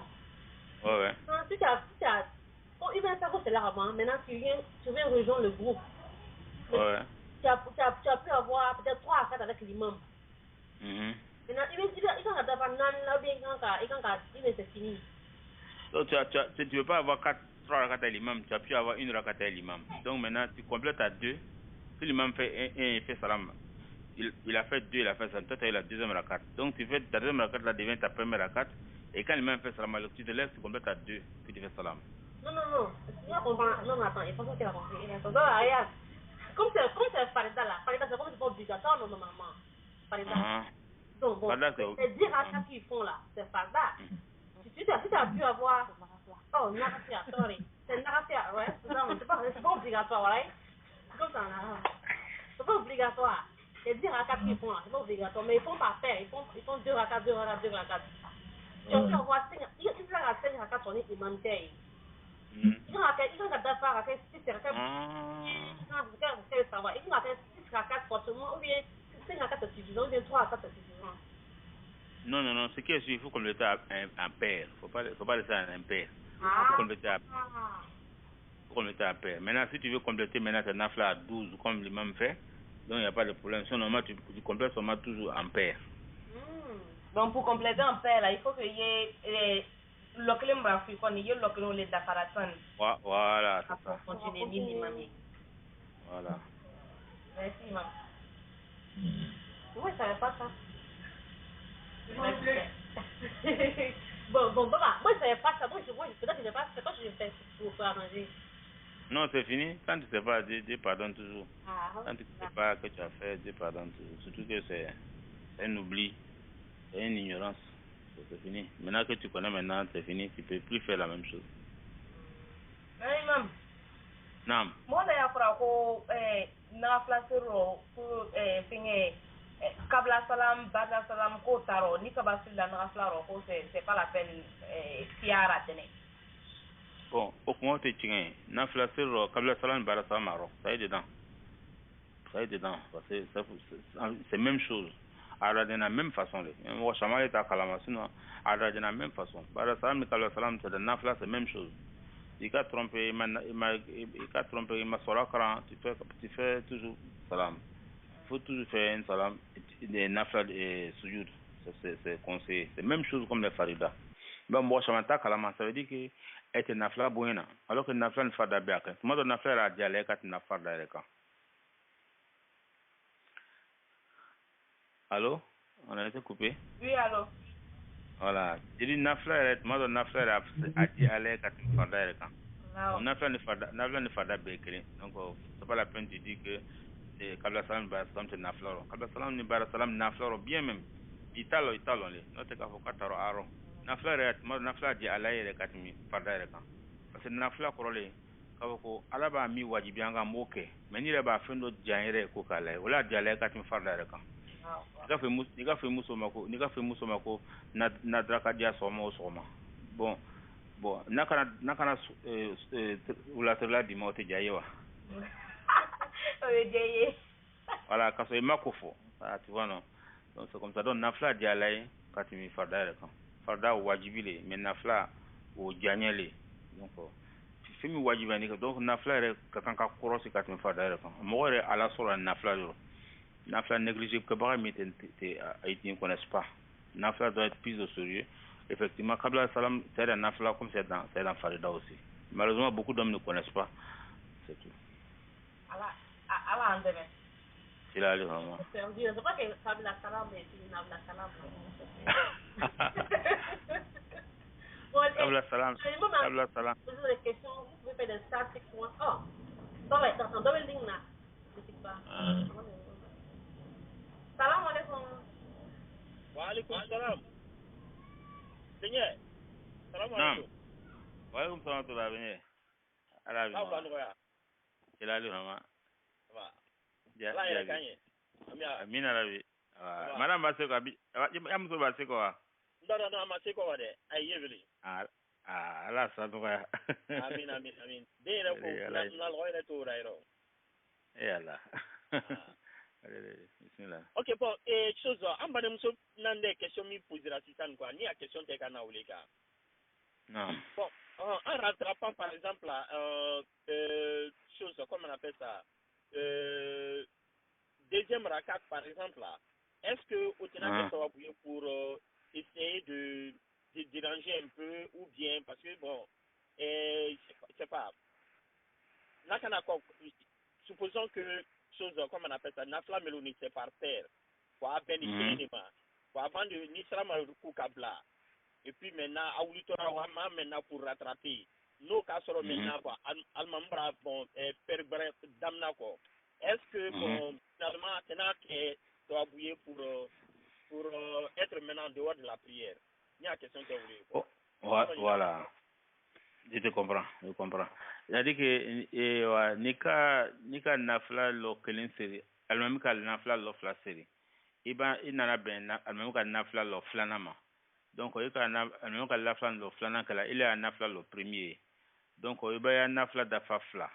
Ouais. Si tu as, il va savoir c'est là avant. Maintenant, tu viens rejoindre le groupe. Ouais. Tu as pu avoir peut-être 3 rakat avec l'imam. Maintenant, il va d'abord nan bien c'est fini. Donc tu veux pas avoir 3 rakat à l'imam, tu as pu avoir 1 rakat à l'imam. Donc maintenant tu complètes à 2. Si l'imam fait 1 et fait salam, il a fait 2, il a fait salam, toi tu as eu la deuxième rakat. Donc tu fais ta deuxième rakat là devient ta première rakat. Et quand l'imam fait salam, alors tu te lèves, tu complètes à 2, puis tu fais salam. Non. Non, attends, il faut qu'elle a compris. Regarde. Comme c'est farida là, farida c'est comme c'est pas obligatoire normalement. Farida. Donc bon, c'est 10 rakats qu'ils font là, c'est farida. Si tu as pu avoir... Oh, narasia, sorry. C'est narasia, ouais, c'est pas obligatoire, ouais. C'est comme ça là. C'est pas obligatoire. C'est 10 rakats qu'ils font là, c'est pas obligatoire. Mais ils font par paire, ils font 2 rakats. Tu as pu avoir 5 rakats sur les imams. Il y a 6 rakats forcément, ou bien 5 rakats c'est suffisant, ou bien 3 rakats c'est suffisant. Non, ce qui est sûr, il faut compléter en paire. Il ne faut pas laisser en impair. Il faut compléter en paire. Maintenant, si tu veux compléter ta nafla à 12, comme l'imam fait, donc il n'y a pas de problème. Sinon, normalement, tu complètes seulement toujours en paire. Donc, pour compléter en paire, là, il faut qu'il y ait le brafi, qu'on y ait le dafaratan. Voilà, c'est ça. Continuer l'imam. Voilà. Merci, imam. Moi, je ne savais pas ça. Bon, papa, moi je savais pas ça. Moi, peut-être que je ne sais pas, c'est pas que je fais pour faire manger. Non, c'est fini. Quand tu ne sais pas, Dieu pardonne toujours. Quand tu ne sais pas que tu as fait, Dieu pardonne toujours. Surtout que c'est un oubli, c'est une ignorance. C'est fini. Maintenant que tu connais c'est fini. Tu ne peux plus faire la même chose. Imam. Non. Moi, d'ailleurs, pour nafla sero pour finir Kabla salam, bada salam, ko taro, ni kabasil la nafla ko c'est pas la peine fiara tene. Bon, au moins tu tiens, nafla sur kabla salam bada salam maro, ça est dedans. Ça est dedans, parce que c'est même chose. Alors de la même façon, moi chamal est à kalama, sinon alors de la même façon. Bada salam et kabla salam c'est de nafla, c'est même chose. Il a trompé, il m'a sur tu fais toujours salam. Il faut toujours faire un salam, des nafla et sujoud. C'est conseillé. C'est la même chose comme les farida. Ben, moi, je m'entends kalama, ça veut dire que est nafla buena. Alors que nafla ne fait pas bien. Moi, le nafla a dialé quand il fait pas. Allô? On a été coupé? Oui, allô? Voilà. Je dis nafla, moi, le nafla a dialé quand il fait pas. Nafla ne fait pas bien. Donc, c'est pas la peine de dire que kabla salam bara salam te naflaro kabla salam ni bara salam naflaro bien même italo le no te ka fo kataro aro naflare mo nafla di alaye katimi fardare kan parce que nafla korole ka ko alaba mi wajibi anga moke meni le ba fendo jaire ko kala wala di alaye katimi fardare kan ni ka fe muso mako na draka dia soma bon nakana wala tela di mo te jayewa voilà, quand c'est ma kofo, tu vois non. Donc c'est comme ça. Donc nafla dialay quand tu me farda le kan. Farda wajibile, mais nafla o janyele. Donc tu fais mi wajibani donc nafla re quand ka korosi quand tu me farda le kan. Mo re ala sura nafla lo. Nafla négligeable que bara mais ils ne connaissent pas. Nafla doit être prise au sérieux. Effectivement, kabla salam c'est un nafla comme c'est dans farida aussi. Malheureusement beaucoup d'hommes ne connaissent pas. C'est tout. Allah andeme. Sila le vraiment. C'est pas que Kabla salam et puis Nabla salam. Kabla salam. Kabla salam. Vous avez des questions, vous pouvez faire des statistiques pour moi. Oh, dans le ligne là. Je sais pas. Salam alaikum. Wa alaikum salam. Seigneur. Salam alaikum. Wa alaikum salam to la benye. Ala bi. Sila le vraiment. Ja. Amina rabi. Madam Baseko abi. Am so Baseko wa. No, amaseko wa de. Ayeveli. Ala sa to ya. Amin. De ra ko na loire to rairo. Allah. Bismillah. OK, bon, chose en bas de muso nande question mi posera sisan quoi. Ni a question te kana uleka. Non. Bon, en rattrapant par exemple chose comment on appelle ça deuxième rakat par exemple là, est-ce que au tenant ça va pour essayer de déranger un peu ou bien parce que bon c'est pas là qu'on a supposons que chose comme on appelle ça nafla meloni c'est par terre pour bénéficier pour avant de nisra maruku kabla et puis maintenant aulitora wa maintenant pour rattraper no ka soro maintenant quoi almambra bon perbre damna ko est-ce que bon finalement tena que doit bouiller pour être maintenant dehors de la prière il y a question que vous voilà je comprends c'est-à-dire que nika nafla lo kelin seri almami ka nafla lo fla seri iba inana ben almami ka nafla lo flanama donc almami ka nafla lo flana kala il a nafla lo premier donc iba ya nafla da fafla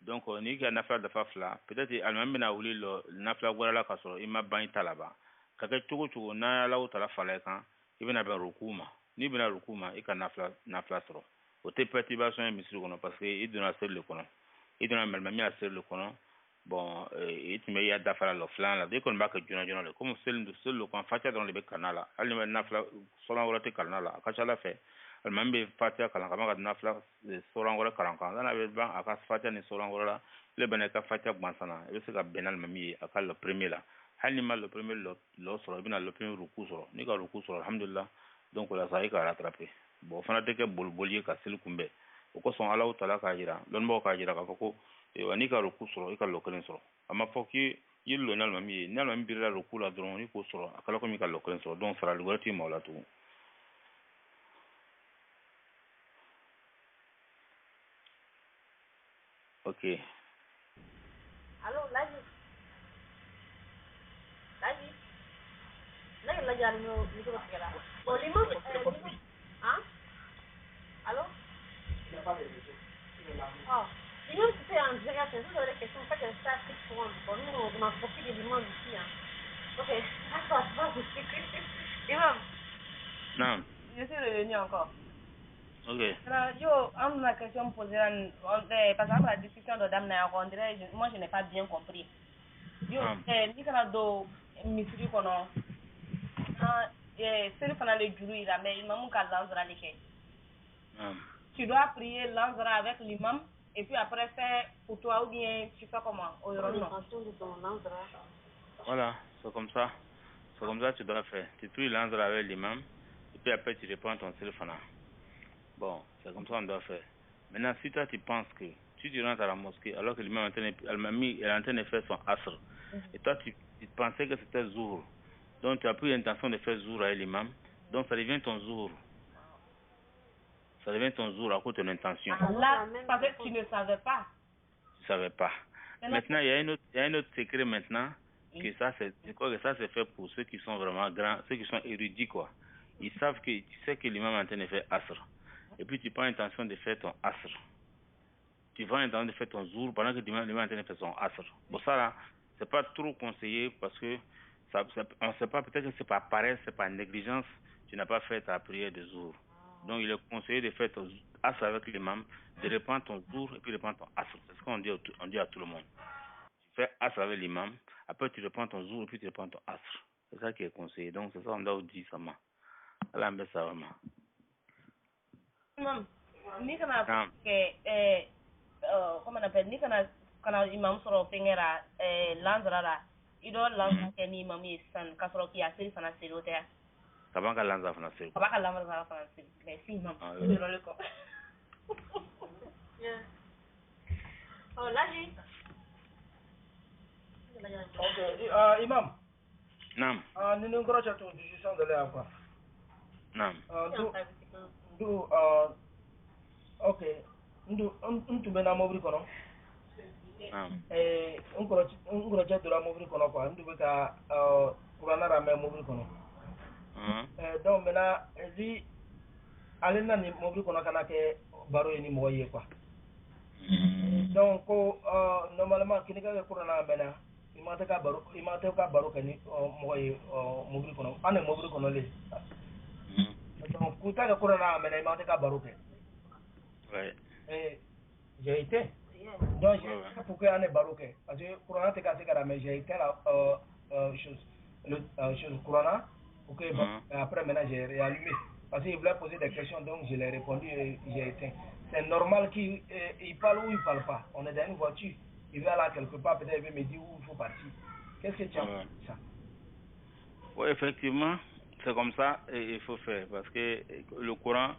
donc ni ka nafla da fafla peut-être almami na wuli lo nafla gwala ka so ima ban talaba ka ke chugo na la utala fala kan ibina ben rukuma ni bina rukuma ika nafla soro o te perturbation misiri kono parce que i donna seri le kono i donna malimami a seri le kono bon i tun bɛ ya dafara lo filan la i kɔni b'a kɛ joona le comme seli le kono fatiha dɔrɔn de bɛ kalan la hali ni bɛ nafila sɔlan wɛrɛ tɛ kalan la a ka ca ala fɛ alimami bɛ fatiha kalan ka ka nafila sɔlan wɛrɛ kalan kan n'a bɛ ban a ka fatiha ni sɔlan wɛrɛ la ile bɛna i ka fatiha gansan na i bɛ se ka bɛn n'alimami ye a ka le premier la hali ni ma le premier lɔ sɔrɔ i bɛna le premier ruku sɔrɔ n'i ka ruku sɔrɔ alhamdulilah donc o la sa i ka rattraper bon fana tɛ kɛ boliboli ye ka seli kunbɛn o kosɔn ala tala k'a jira dɔnnibagaw k'a jira k'a fɔ ko n'i ka ruku sɔrɔ i ka lɔ kelen sɔrɔ a ma fɔ k'i ye lɔ n'alimami ye n'alimami birila ruku la dɔrɔn i k'o sɔrɔ a kɛla komi i ka lɔ kelen sɔrɔ donc sarali wɛrɛ t'i ma o la tugun. Ok. Allô, Laji. dire le micro là. Bon, l'imam, hein? Allô? Il n'y a pas de réseau. Oh, l'imam, tu sais, en Nigeria, c'est toujours les questions, en fait, c'est ça qui prend. Bon, nous, on a profité de l'imam ici, hein. Ok, d'accord, imam. Non. Je suis revenu encore. Ok. Yo, on a question posée, parce que la discussion de Dame Naya, on dirait, moi je n'ai pas bien compris. Yo, ni kana do misiri kono. C'est pendant le jour là, mais imam ka lanzara le fait. Tu dois prier lanzara avec l'imam et puis après faire pour toi ou bien tu fais comment? Voilà, c'est comme ça. C'est comme ça que tu dois faire. Tu pries lanzara avec l'imam et puis après tu reprends ton téléphone. Bon, c'est comme ça qu'on doit faire. Maintenant, si toi tu penses que tu rentres à la mosquée alors que l'imam est en train de faire son asr, et toi tu pensais que c'était Zuhr, donc tu as pris l'intention de faire Zuhr avec l'imam, donc ça devient ton Zuhr. Ça devient ton Zuhr à cause de ton intention. Là, parce que tu ne savais pas. Tu ne savais pas. Maintenant, il y a un autre secret maintenant, que je crois que ça c'est fait pour ceux qui sont vraiment grands, ceux qui sont érudits quoi. Ils savent que tu sais que l'imam est en train de faire asr. Et puis tu prends l'intention de faire ton asr. Tu vas intention de faire ton Zuhr pendant que l'imam est en train de faire son asr. Bon ça là, c'est pas trop conseillé parce que on ne sait pas, peut-être que c'est par paresse, c'est par négligence, tu n'as pas fait ta prière de Zuhr. Donc il est conseillé de faire ton asr avec l'imam, de reprendre ton Zuhr et puis de reprendre ton asr. C'est ce qu'on dit, à tout le monde. Tu fais asr avec l'imam, après tu reprends ton Zuhr et puis tu reprends ton asr. C'est ça qui est conseillé. Donc c'est ça qu'on doit dire seulement. Allah me ça vraiment. Non, ni kana que comment on appelle, ni kana imam soro pengera lanzara la ido lanzara ke ni imam yesan ka soro ki asiri fana sero te kabaka lanzara fana sero kabaka lanzara fana sero mais si imam sero le ko oh là Ok, imam. Naam. Nous avons une discussion de l'air quoi. Naam. Ok, nous na mobile kono. Ngorocha de la mobile kono quoi. Nous veux ka kurana rame mobile kono. Donc maintenant, lui, allez na ni mobile kono kana ke baro ni moye quoi. Donc normalement kini ka kurana mena. Imate ka baro kani moye mobile kono. Ane mobile kono le. Donc kuta ka kurana mena imate ka baro ke. Ouais. J'ai été. Donc, j'ai pour que ane baroque. Parce que Corona te casse cara, mais j'ai été la chose Corona pour que après maintenant j'ai allumé. Parce qu'il voulait poser des questions, donc je l'ai répondu et j'ai été. C'est normal qu'il parle ou il parle pas. On est dans une voiture, il va là quelque part, peut-être il veut me dire où il faut partir. Qu'est-ce que tu as fait ça? Oui, effectivement, c'est comme ça et il faut faire parce que le courant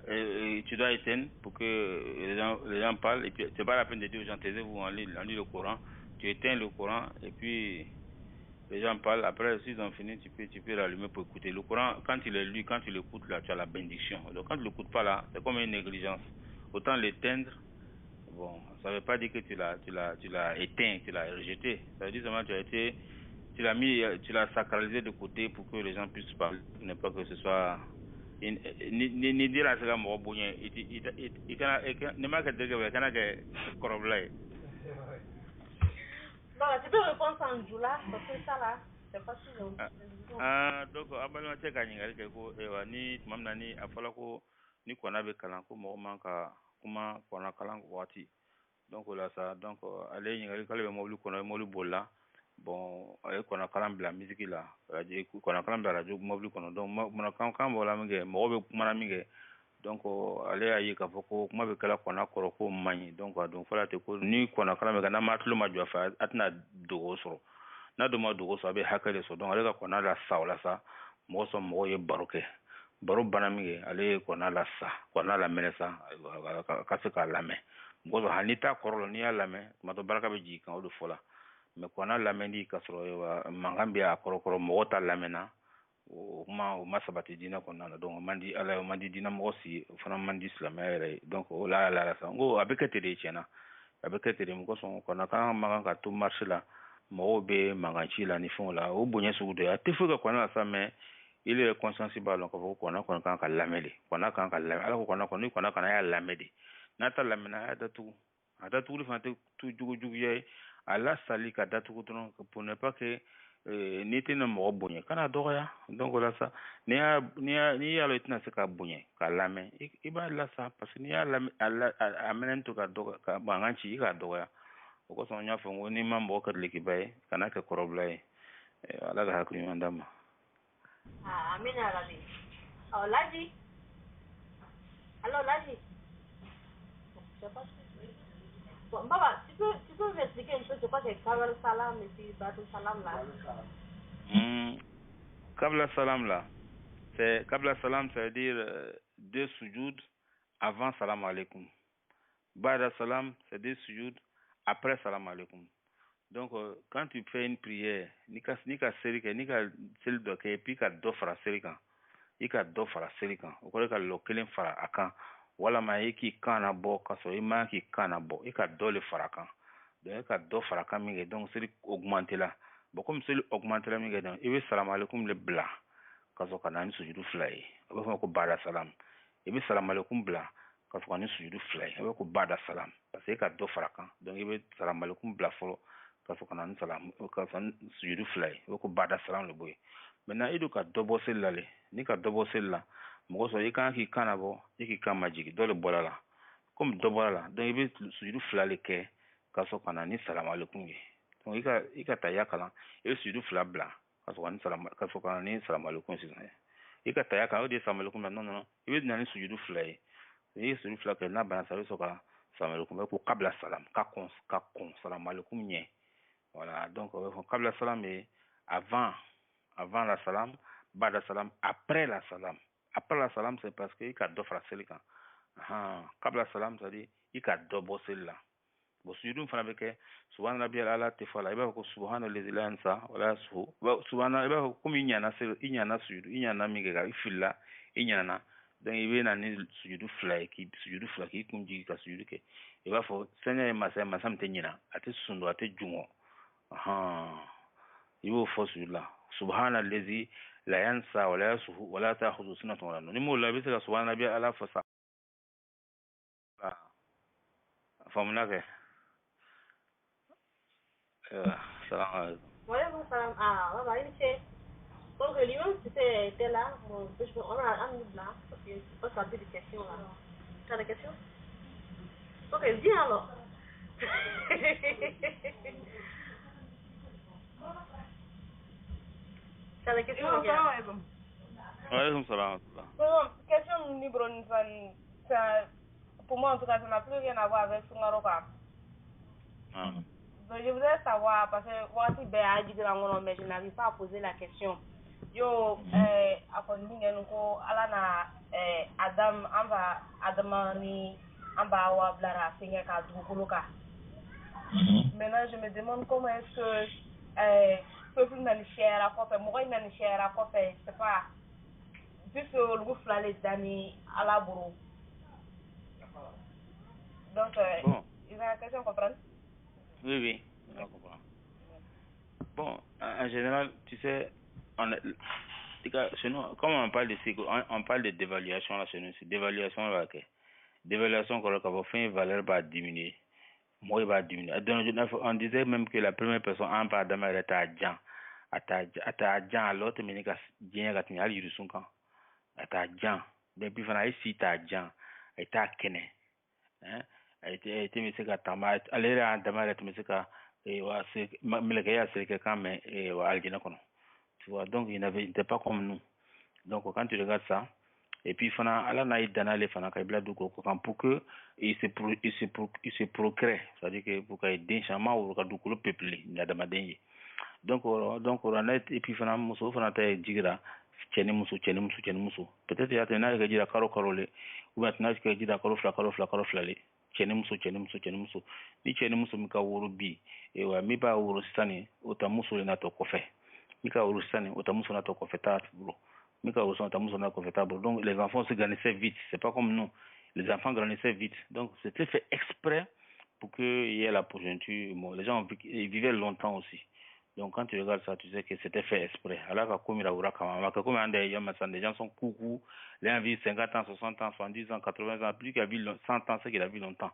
tu dois éteindre pour que les gens parlent et puis c'est pas la peine de dire aux gens taisez-vous, on lit le Coran, tu éteins le Coran et puis les gens parlent, après s'ils ont fini tu peux l'allumer pour écouter. Le Coran, quand il est lu, quand tu l'écoutes là, tu as la bénédiction. Donc quand tu l'écoutes pas là, c'est comme une négligence. Autant l'éteindre, bon, ça veut pas dire que tu l'as éteint, tu l'as rejeté. Ça veut dire seulement tu l'as sacralisé de côté pour que les gens puissent parler, ne pas que ce soit ni dire à ce gars mɔgɔ bonya i kana ne ma kɛ dɛgɛ kana kɛ kɔrɔbila ye. Non, tu peux répondre en joula, parce que ça là, c'est facile. Donc a balimakɛ ka ɲininkali kɛ ko ni tuma min na ni a fɔla ko ni kɔna bɛ kalan ko mɔgɔ man ka kuma kɔna kalan waati donc o la sa donc ale ye ɲininkali k'ale bɛ mobili kɔnɔ mobili bolila bon a ye kɔna kalan bila misiki la kɔna kalan bila radio mobili kɔnɔ donc kan bɔ la min kɛ mɔgɔ bɛ kumana min kɛ donc ale y'a ye k'a fɔ ko kuma bɛ kɛla kɔna kɔrɔ ko man ɲi donc a don fɔra ten ko ni kɔna kalan bɛ kɛ n'a ma tulo ma jɔ a fɛ a tɛna dogo sɔrɔ n'a dun ma dogo sɔrɔ a bɛ hakɛ de sɔrɔ donc ale ka kɔna la sa o la sa mɔgɔ ye baro kɛ baro banna min kɛ ale ye kɔna la sa kɔna lamɛnɛ sa ka se k'a lamɛn mɔgɔ sɔrɔ hali n'i t'a kɔrɔ la n'i y'a lamɛn tuma dɔ baraka bɛ jigin kan o de fɔ la mais kɔna lamɛnni ka sɔrɔ mankan bɛ a kɔrɔ mɔgɔ ta lamɛnna o ma sabati diinɛ kɔnɔna na donc o man di ala ye o man di diinɛ mɔgɔ si o fana man di silamɛya yɛrɛ ye donc o la y'a sa n ko a bɛ kɛ ten de tiɲɛna a bɛ kɛ ten de mɔgɔ sɔn kɔna kan man kan ka to marché la mɔgɔw bɛ mankan ci la ni fɛnw la o bonya sugu dɔ ye a tɛ foyi kɛ kɔna la sa mais il est conscient si ba lon ko ko na ko kan ka lamede ko na kan ka lamede ala ko na ko ni ko na kan ya lamede na ta lamena ada tu le fante tu jugu ye ala sali ka datu ko ton pour ne pas que ni tena mo bonye kana doya donc là ça ni ya le tena se ka bonye ka lame i ba la ça parce que ni ya lame ala amenen to ka doga ka banganchi ka doya ko so nya fo ni mambo ka le ki bay kana ka problème ala ga hakuri mandama Amina Rabi. Oh, Laji. Alors, Laji. Je sais pas. Bon, Baba, tu peux m'expliquer un peu c'est quoi c'est Kabla Salam et puis Badou Salam là? Kabla Salam là. C'est Kabla Salam, ça veut dire deux sujoud avant Salam alaikum. Bada Salam, c'est deux sujoud après Salam alaikum. Donc, quand tu fais une prière, nika serika, nika sel doke, et puis ka do fara serika, ika do fara serika, ou quoi ka lokelen fara akan, wala ma eki kana bo, kaso ima ki kana bo, ika do le fara kan. Donc, ika do fara kan minge, donc seli augmenter là. Bon, comme seli augmenter là minge, donc, ibe salam alaikum le bla, kaso kanani sujudu fly, ibe ko bada salam, ibe salam alaikum bla, kaso kanani sujudu fly, ibe ko bada salam, parce que ika do fara kan, donc ibe salam alaikum bla folo. Kaso kana ni salam ka san sujudu fly ko bada salam le boy maintenant idu ka dobo sella le ni ka dobo sella mo so yikan ki kanabo yiki kama jigi dole bolala comme dobo la donc ibe sujudu fly le ke kaso kana ni salam alaikum ge donc ika tayakala e sujudu fly bla kaso kana ni salam alaikum si ika tayakala o de salam alaikum non ibe na ni sujudu fly e sujudu fly ke na bana salu so ka salam alaikum ko qabla salam ka kon salam alaikum nye. Voilà, donc Kabla Salam est avant la Salam, Bada Salam, après la Salam. Après la Salam, c'est parce qu'il y a deux phrases. Kabla Salam, c'est-à-dire il y a deux bosses là. Bon, si nous faisons avec Subhana Rabbi Allah Tefala, il va que Subhana les ilansa, voilà, Subhana, il va comme il y en a sujudu, il y en a migega, il file là, il y en a. Donc il va y avoir sujudu fly qui comme dit que sujudu que il va faut Seigneur masam tenina, ate sundo ate jungo. Il faut celui-là. Subhana allazi la yansa wa la yasuhu wa la ta'khudhu sinatun wa la nawm. Ni mo la bi sala subhana rabbi ala fasa. Famna ke. Salam alaikum. Wa alaikum salam. Ah, ouais, c'est donc lui-même c'était là, on a un minute là, parce que je peux poser des questions là. Tu as des questions? Ok, viens alors. T'as des questions? Salam alaikum. Wa alaikum salam. Bon, question libre, pour moi en tout cas, ça n'a plus rien à voir avec Sungaroka. Donc je voudrais savoir, parce que moi si Béa dit que mais je n'arrive pas à poser la question. Yo, après nous alana Adam, amba Adamani, amba wa blara seigneur ka dukuluka. Maintenant je me demande comment est-ce que peuple n'a cher à quoi faire, moi n'a cher à quoi faire, c'est pas juste le goût flalé d'ami à la bourreau. Donc il y a une question comprendre? Oui, je comprends. Bon, en général, tu sais, chez nous, comme on parle de dévaluation là chez nous, c'est dévaluation là que dévaluation quand on fait une valeur va diminuer, moi il va diminuer. On disait même que la première personne en part de mal était à Jean, à Jean l'autre mais il y a un ali du quand à Jean, depuis qu'on a ici à Jean, était à Kene, hein, était monsieur Katama, aller à Dama était monsieur Ka et ouais c'est Melekaya c'est quelqu'un mais et ouais Algena kono. Tu vois, donc il n'était pas comme nous. Donc quand tu regardes ça, et puis fana ala na idana le fana ka bladu ko pour que il se procrée, c'est-à-dire que pour qu'il ait chama ou ka dukulu peuplé na dama denye. Donc on a et puis fana muso fana ta jigira cheni muso peut-être il y a tena ka jira karo le ou maintenant que jira karo fla le cheni muso ni cheni muso mika woro bi e wa mi ba woro sani utamuso le na to kofe mika woro sani utamuso na to kofe ta bro mika woro sani utamuso na kofe ta bro. Donc les enfants se grandissaient vite, c'est pas comme nous, les enfants grandissaient vite, donc c'était fait exprès pour que il y ait la conjoncture. Bon, les gens vivaient longtemps aussi, Donc quand tu regardes ça, tu sais que c'était fait exprès. Alors comme il a comme des gens sont coucou, les gens vivent 50 ans, 60 ans, 70 ans, 80 ans, plus qu'il a vécu 100 ans, c'est qu'il a vécu longtemps.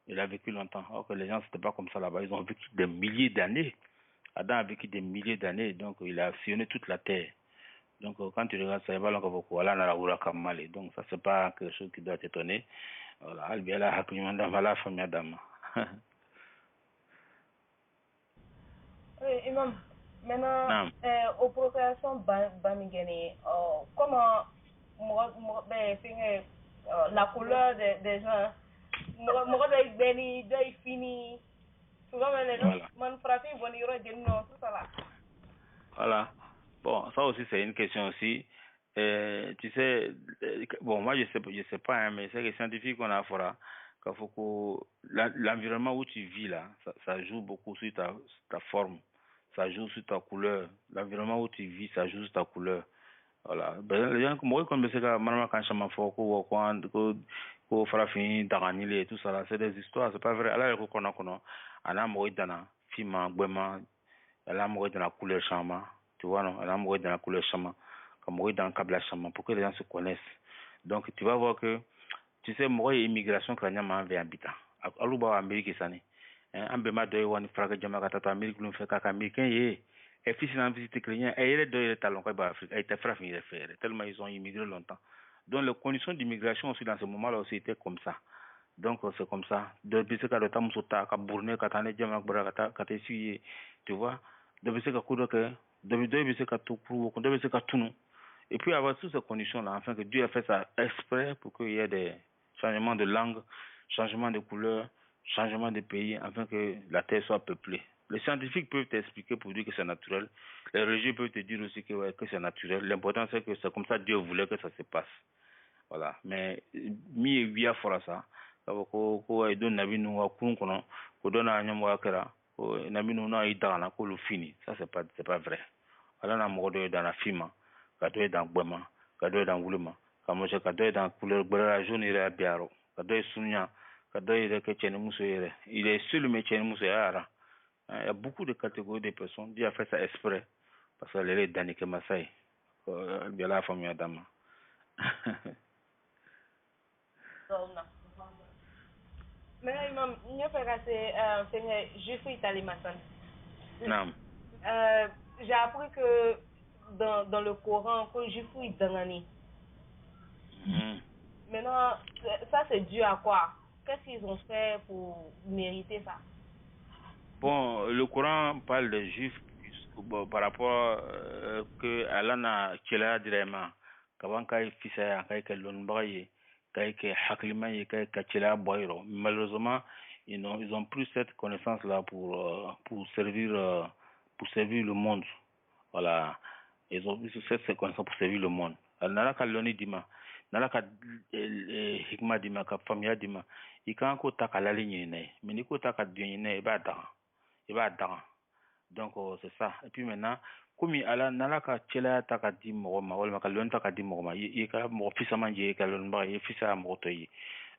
Il a vécu longtemps. Alors que les gens, c'était pas comme ça là-bas. Ils ont vécu des milliers d'années. Adam a vécu des milliers d'années, donc il a sillonné toute la terre. Donc quand tu regardes ça, il va beaucoup. Là, on a la Oura Kamale. Donc ça, c'est pas quelque chose qui doit t'étonner. Voilà. Albiala Hakumanda, voilà, famille Adam. Oui, Imam. Maintenant, aux procréations Bamigeni, comment la couleur des gens, moi, des fini, souvent, les gens, man frappé, bon, il y aura des noms, tout ça là. Voilà. Bon, ça aussi, c'est une question aussi. Tu sais, bon, moi, je sais pas, hein, mais c'est que les scientifiques, on a fora, qu'il faut que l'environnement où tu vis là, ça joue beaucoup sur ta forme, ça joue sur ta couleur. L'environnement où tu vis, ça joue sur ta couleur. Voilà. Ben, les gens, moi, comme c'est que, maintenant, quand je m'en fous, qu'on farafin, daganile et tout ça là, c'est des histoires, c'est pas vrai. Alors, qu'on a moi, dana, fima, gwema, elle a mouru dans la couleur chama, tu vois, non, elle a mouru dans la couleur chama, comme mouru dans le câble chama, pour que les gens se connaissent. Donc, tu vas voir que, tu sais, mouru immigration crânienne en habitant. À l'ouba Amérique, ça n'est. Un béma de one fraga jamakata Amérique, l'on fait caca américain, et fils en visite crânienne, et il est de talons, Afrique, et était frappé, il est fait, tellement ils ont immigré longtemps. Donc, les conditions d'immigration aussi dans ce moment-là aussi étaient comme ça. Donc, c'est comme ça. Depuis ce cas de temps, tu vois, depuis ce cas et puis avoir toutes ces conditions-là, afin que Dieu a fait ça exprès pour qu'il y ait des changements de langue, changements de couleur, changements de pays, afin que la terre soit peuplée. Les scientifiques peuvent t'expliquer pour dire que c'est naturel. Les religieux peuvent te dire aussi que c'est naturel. L'important, c'est que c'est comme ça Dieu voulait que ça se passe. Voilà. Mais, mi via fora ça, ko don nabi nu wa kun kono, ko dona nyamo akara, ko nabi nu na idana ko lu fini. Ça c'est pas vrai. Ala na mo do dans la fima, ka do dans gbema, ka do dans wuluma, ka mo se ka do dans couleur gbera jaune ira biaro, ka do sunya, ka do ire ke chene muso ire. Il est seul mais chene muso ara. Il y a beaucoup de catégories de personnes. Dieu a fait ça exprès parce que les dani que Masai, bien la famille Adama. Mais Imam, je fais que juif italien Non. J'ai appris que dans le Coran, que juif est dans Maintenant, ça c'est dû à quoi? Qu'est-ce qu'ils ont fait pour mériter ça? Bon, le Coran parle des juifs par rapport que Allah n'a kela directement. Kaban kai fisa kai ke lonbaye kai ke haklimaye kai ke kela boyro. Malheureusement, ils ont pris cette connaissance là pour servir le monde. Voilà. Ils ont pris cette connaissance pour servir le monde. Nala ka loni dima, nala ka hikma dima ka famia dima. Ikan ko takalali nyine, mais ni ko takadine ba da. Il va dans. Donc, c'est ça. Et puis maintenant, comme Allah n'a pas tchela takadi moroma, ou le lon takadi moroma, il est quand même fils à manger, il fils à mortoyer.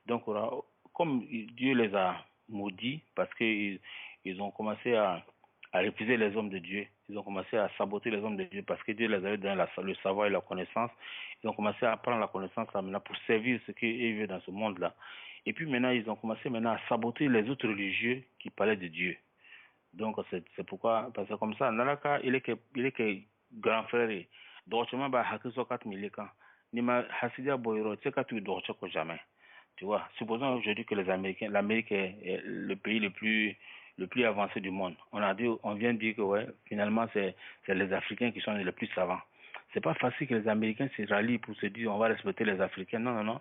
Donc, comme Dieu les a maudits, parce qu'ils ont commencé à refuser les hommes de Dieu, ils ont commencé à saboter les hommes de Dieu, parce que Dieu les avait donné le savoir et la connaissance. Ils ont commencé à prendre la connaissance là, maintenant pour servir ce qu'ils veulent dans ce monde-là. Et puis maintenant, ils ont commencé maintenant à saboter les autres religieux qui parlaient de Dieu. Donc, c'est pourquoi, parce que comme ça, Nalaka, il est que grand frère, d'autrement, bah, Hakisokat Milika, Nima Hasidia Boyro, Tsekatu Dorchoko jamais. Tu vois, supposons aujourd'hui que l'Amérique est le pays le plus avancé du monde. On vient de dire que, ouais, finalement, c'est les Africains qui sont les plus savants. C'est pas facile que les Américains se rallient pour se dire, on va respecter les Africains. Non, non, non.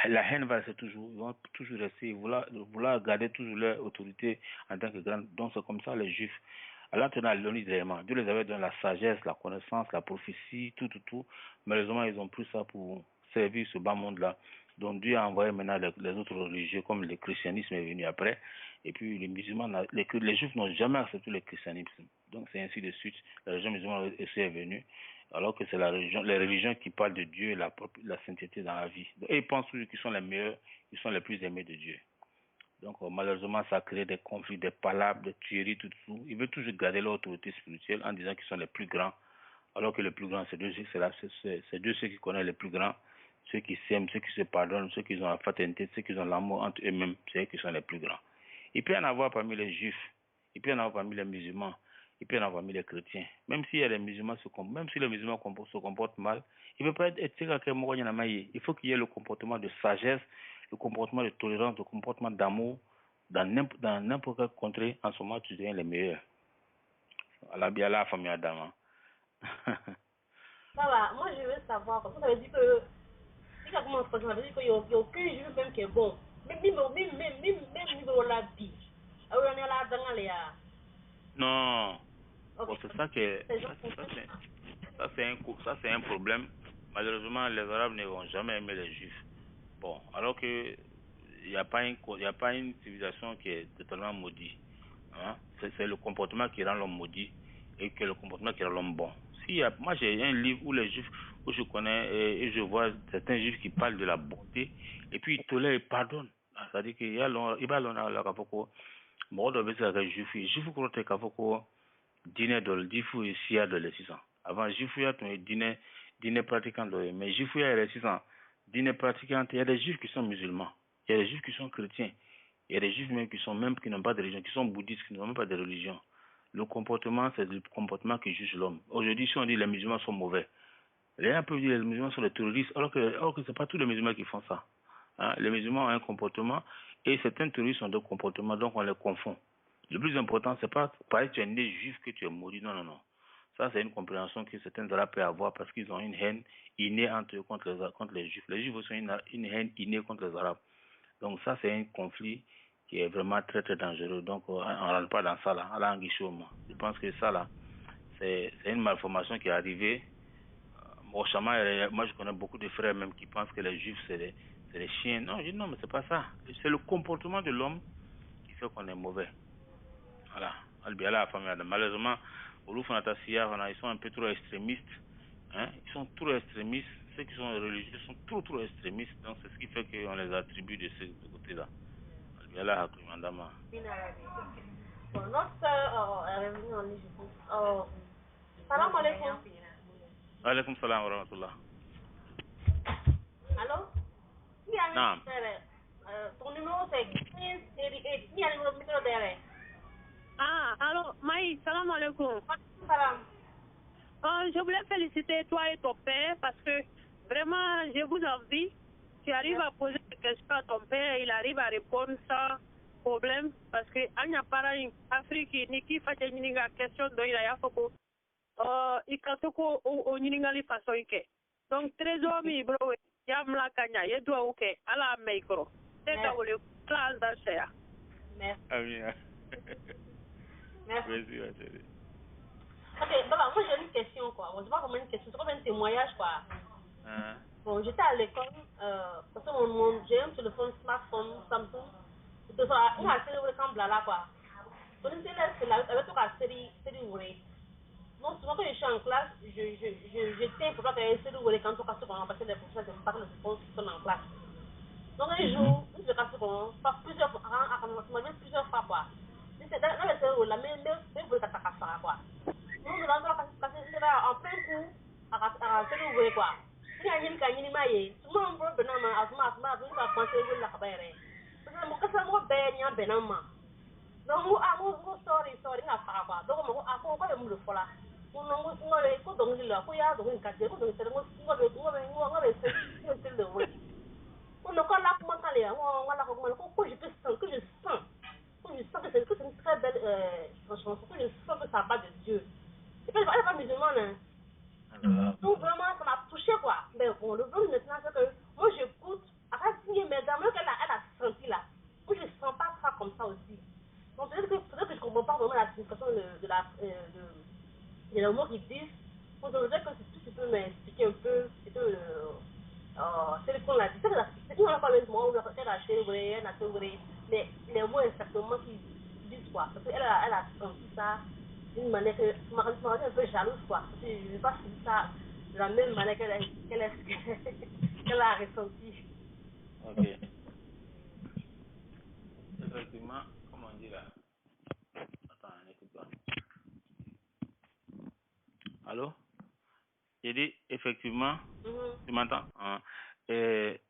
La haine va rester toujours, ils vont toujours rester, vouloir garder toujours leur autorité en tant que grande. Donc c'est comme ça les Juifs. Alors tenant l'Onis vraiment, Dieu les avait donné la sagesse, la connaissance, la prophétie, tout. Malheureusement, ils ont pris ça pour servir ce bas monde-là. Donc Dieu a envoyé maintenant les autres religieux, comme le christianisme est venu après. Et puis les musulmans, les Juifs n'ont jamais accepté le christianisme. Donc c'est ainsi de suite. La religion musulmane aussi est venue. Alors que c'est les religions qui parlent de Dieu et la sainteté dans la vie. Et ils pensent toujours qu'ils sont les meilleurs, ils sont les plus aimés de Dieu. Donc, malheureusement, ça crée des conflits, des palabres, des tueries, tout ça. Ils veulent toujours garder leur autorité spirituelle en disant qu'ils sont les plus grands, alors que les plus grands, c'est Dieu, ceux qui connaissent les plus grands, ceux qui s'aiment, ceux qui se pardonnent, ceux qui ont la fraternité, ceux qui ont l'amour entre eux-mêmes, c'est eux qui sont les plus grands. Il peut y en avoir parmi les juifs, il peut y en avoir parmi les musulmans, il peut y en avoir parmi les chrétiens. Même si les musulmans se comportent mal, il ne peut pas être il faut qu'il y ait le comportement de sagesse, le comportement de tolérance, le comportement d'amour. Dans n'importe quelle contrée, en ce moment, tu deviens les meilleurs. Allah bien la famille Adam. Ça va, moi je veux savoir, parce que ça veut dire que, si ça commence par ça veut dire qu'il n'y a aucun juif même qui est bon. Même niveau la vie. Alors on est là dans les... Non. Okay. Bon, c'est ça que ça c'est un problème. Malheureusement, les Arabes ne vont jamais aimer les Juifs. Bon, alors que il n'y a pas une civilisation qui est totalement maudite. Hein? C'est le comportement qui rend l'homme maudit et que le comportement qui rend l'homme bon. Moi j'ai un livre où les Juifs, où je connais et je vois certains Juifs qui parlent de la bonté et puis ils tolèrent et pardonnent. C'est-à-dire qu'il y a la kafoko, moi je veux dire Juif croit kafoko dîner de l'difu ici à de l'existence. Avant Juif il y a dîner pratiquant de, mais Juif il y a l'existence. Dîner pratiquant, il y a des Juifs qui sont musulmans, il y a des Juifs qui sont chrétiens. Il y a des Juifs même qui n'ont pas de religion, qui sont bouddhistes, qui n'ont même pas de religion. Le comportement, c'est le comportement qui juge l'homme. Aujourd'hui, si on dit que les musulmans sont mauvais, les gens peuvent dire que les musulmans sont des terroristes, alors que ce n'est pas tous les musulmans qui font ça. Hein? Les musulmans ont un comportement et certains terroristes ont d'autres comportements, donc on les confond. Le plus important, c'est pas parce que tu es né juif que tu es maudit. Non, non, non. Ça, c'est une compréhension que certains Arabes peuvent avoir parce qu'ils ont une haine innée entre eux contre les juifs. Les juifs aussi ont une haine innée contre les Arabes. Donc ça, c'est un conflit qui est vraiment très, très dangereux. Donc, on ne rentre pas dans ça, là, à l'anguichement. Je pense que ça, là, c'est une malformation qui est arrivée. Moi, je connais beaucoup de frères même qui pensent que les juifs, c'est des chiens. Non, je dis non, mais c'est pas ça. C'est le comportement de l'homme qui fait qu'on est mauvais. Voilà. Malheureusement, ils sont un peu trop extrémistes. Hein? Ils sont trop extrémistes. Ceux qui sont religieux sont trop extrémistes. Donc, c'est ce qui fait qu'on les attribue de ce côté-là. Bon, notre sœur est revenue en ligne, je pense. Salam alaikum. Alaikum salam wa rahmatullah. Allô? Naam. Ton numéro c'est 1588. Qui a le numéro derrière? Ah, allô, Maï, salam alaikum. Salam. Je voulais féliciter toi et ton père parce que vraiment, je vous envie. Tu arrives à poser des questions à ton père, il arrive à répondre sans problème parce que il n'y a pas en Afrique ni qui fait une question dont il y a beaucoup. Il faut qu'on ait façon que. Donc, trésor mi bro, yam la kanya, il doit ok, à la micro. C'est ça vous le classe d'achat. Merci. Amina. Merci. Merci. Ok, voilà, moi j'ai une question quoi. Bon, c'est pas vraiment une question, c'est comme un témoignage quoi. Bon, j'étais à l'école, parce que j'ai un téléphone smartphone Samsung. C'était ça, il a série où quand blala quoi. Donc c'est là, avec tout la série où donc souvent quand je suis en classe, je tiens pour pas qu'il y ait une série où quand on casse parce que les professeurs n'aiment pas que les professeurs sont en classe. Donc un jour, je casse pas plusieurs fois, plusieurs fois quoi. C'est dans la série où la même vous le casse quoi. Nous nous allons passer en plein coup à série où quoi. Il y a une canine maille, tout le monde peut benama, asma, vous va penser que la cabere. Parce que mon cas, moi, ben, y a benama. Donc, sorry, n'a pas quoi. Donc, moi, à quoi le moule fola. On a écouté donc il a quoi, donc il casse, donc c'est le mot. On ne connaît pas comment aller, on a comment je sens que je sens que c'est une très belle chanson, que je sens que ça va de Dieu. Et puis, elle est pas musulmane, hein. Donc vraiment ça m'a touché quoi. Mais bon, le problème maintenant c'est que moi j'écoute, après signer mes dames, qu'elle a senti là. Moi je sens pas ça comme ça aussi. Donc peut-être que je comprends pas vraiment la signification de le mot qu'ils disent. Donc je voudrais que si tu peux m'expliquer un peu, c'est que c'est le qu'on l'a dit. C'est qu'on n'a pas le mot, elle a acheté mais les mots exactement qu'ils disent quoi. Parce qu'elle a senti ça d'une manière que je me rends un peu jalouse quoi. Je ne sais pas si ça de la même manière qu'elle a ressenti. Ok. là. Attends, n'écoute pas. Allô? J'ai dit, effectivement, tu m'entends? Hein?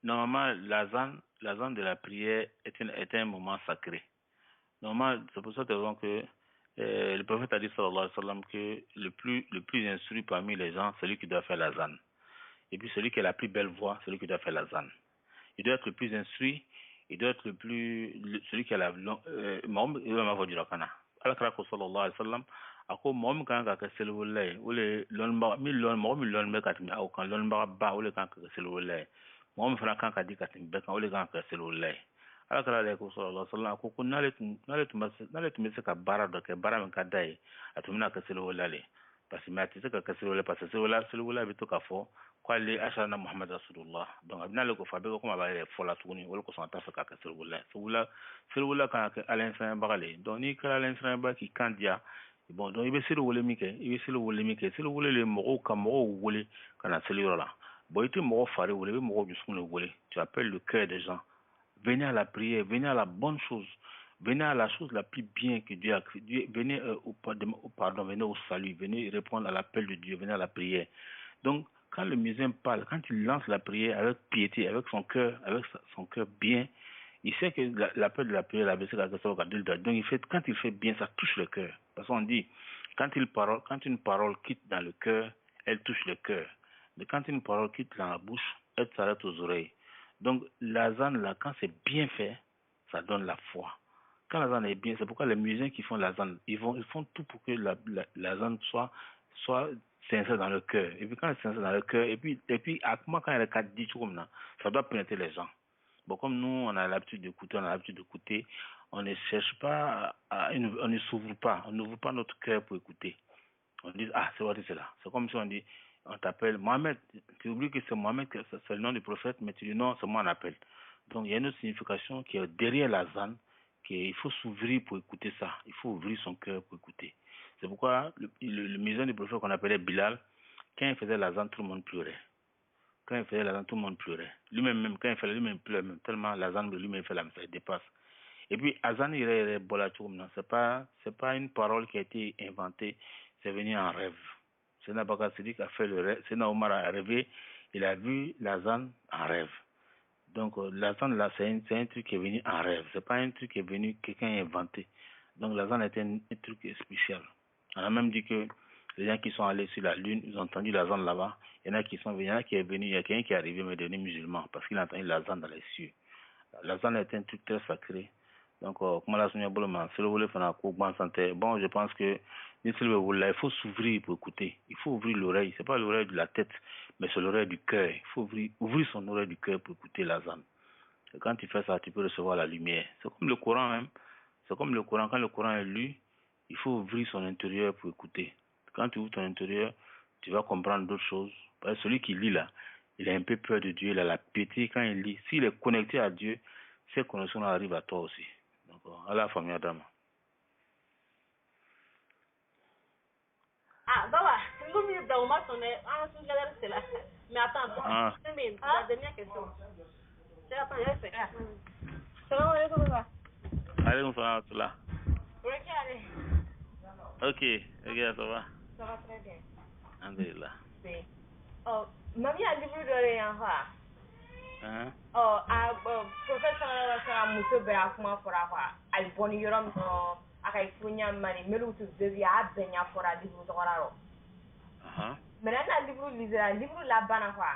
Normalement, la zone de la prière est un moment sacré. Normalement, c'est pour ça que le prophète a dit, sallallahu alayhi wa sallam, que le plus instruit parmi les gens, c'est celui qui doit faire la zane. Et puis celui qui a la plus belle voix, c'est celui qui doit faire la zane. Il doit être le plus instruit, il doit être celui qui a la Mohamed il va dire kana. Alakra ko sallallahu alayhi wa sallam, ako Mohamed kan ka selwulay, ole lon mi lon me katmi au kan lon ba ole kan ka selwulay. Mohamed fana kan ka di katmi be kan ole kan ka selwulay. Alakra le ko sallallahu alayhi wa sallam ko nale tumese ka bara do ke bara men ka dai atumina ka selwulay. Parce que tu sais que selwulay parce que selwulay bi to ka fo kwali ashana Muhammad Rasulullah. Donc abina le ko fabe ko ma ba fola tuguni wala ko santa fa ka selwulay. Selwulay kan ka alensan bagale. Donc ni kala alensan ba ki kandia bon donc ibe selwulay mi ke selwulay le mo ka mo wole kana selwulay la. Bon itu mo fare wole be mo jusun le wole. Tu appelles le cœur des gens. Venez à la prière, venez à la bonne chose. Venez à la chose la plus bien que Dieu a créée. Venez au pardon, venez au salut, venez répondre à l'appel de Dieu, venez à la prière. Donc, quand le musulman parle, quand il lance la prière avec piété, avec son cœur bien, il sait que l'appel de la prière, donc quand il fait bien, ça touche le cœur. Parce qu'on dit, quand une parole quitte dans le cœur, elle touche le cœur. Mais quand une parole quitte dans la bouche, elle s'arrête aux oreilles. Donc, la zane, là, quand c'est bien fait, ça donne la foi. Quand la zane est bien, c'est pourquoi les musiciens qui font la zane, ils font tout pour que la zane soit sincère dans le cœur. Et puis quand c'est sincère dans le cœur, et puis à comment quand il y a le cas dit comme ça, ça doit pénétrer les gens. Bon, comme nous, on a l'habitude d'écouter, on ne cherche pas, on ne s'ouvre pas, on n'ouvre pas notre cœur pour écouter. On dit, ah, c'est vrai, c'est là. C'est comme si on dit, on t'appelle Mohamed, tu oublies que c'est Mohamed, que c'est le nom du prophète, mais tu dis non, c'est moi on appelle. Donc il y a une autre signification qui est derrière la zane, qu'il faut s'ouvrir pour écouter ça. Il faut ouvrir son cœur pour écouter. C'est pourquoi le musulman du prophète qu'on appelait Bilal, quand il faisait la zane, tout le monde pleurait. Quand il faisait la zane, tout le monde pleurait. Lui-même, quand il faisait, lui-même pleurait, tellement la zane, lui-même fait la même, ça dépasse. Et puis, azan c'est pas une parole qui a été inventée, c'est venu en rêve. C'est Nabaka Sidi qui a fait le rêve, c'est Omar a rêvé, il a vu l'azan en rêve. Donc, l'azan là, c'est un truc qui est venu en rêve, c'est pas un truc qui est venu, quelqu'un a inventé. Donc, l'azan était un truc spécial. On a même dit que les gens qui sont allés sur la lune, ils ont entendu l'azan là-bas. Il y en a qui sont venus, il y en a qui est venu, il y a quelqu'un qui est arrivé me donner musulman parce qu'il a entendu l'azan dans les cieux. L'azan est un truc très sacré. Donc, comme la semaine bon, je pense que il faut s'ouvrir pour écouter. Il faut ouvrir l'oreille. C'est pas l'oreille de la tête, mais c'est l'oreille du cœur. Il faut ouvrir son oreille du cœur pour écouter l'azan. Et quand tu fais ça, tu peux recevoir la lumière. C'est comme le Coran même. C'est comme le Coran. Quand le Coran est lu, il faut ouvrir son intérieur pour écouter. Quand tu ouvres ton intérieur, tu vas comprendre d'autres choses. Parce que celui qui lit là, il a un peu peur de Dieu, il a la piété quand il lit. S'il est connecté à Dieu, ces connexions arrivent à toi aussi. Donc, à la famille Adam. Ah, Baba, nous nous dans ma sonne, c'est là. Mais attends, la dernière question. C'est la première fois. Salam alaikum, Baba. Alaikum salam là. Ok, ça va? Ça va très bien. Alhamdulillah. Oh, mamie a livré de rien, quoi. Professeur sera muso bɛ a kuma fɔra quoi a bɛ bɔ ni yɔrɔ min kɔnɔ a ka furu ɲa mari meliw tɛ bɛɛ a bɛɛ ɲa fɔra livre tɔgɔra rɔ maintenant na livre lisera livre la banna quoi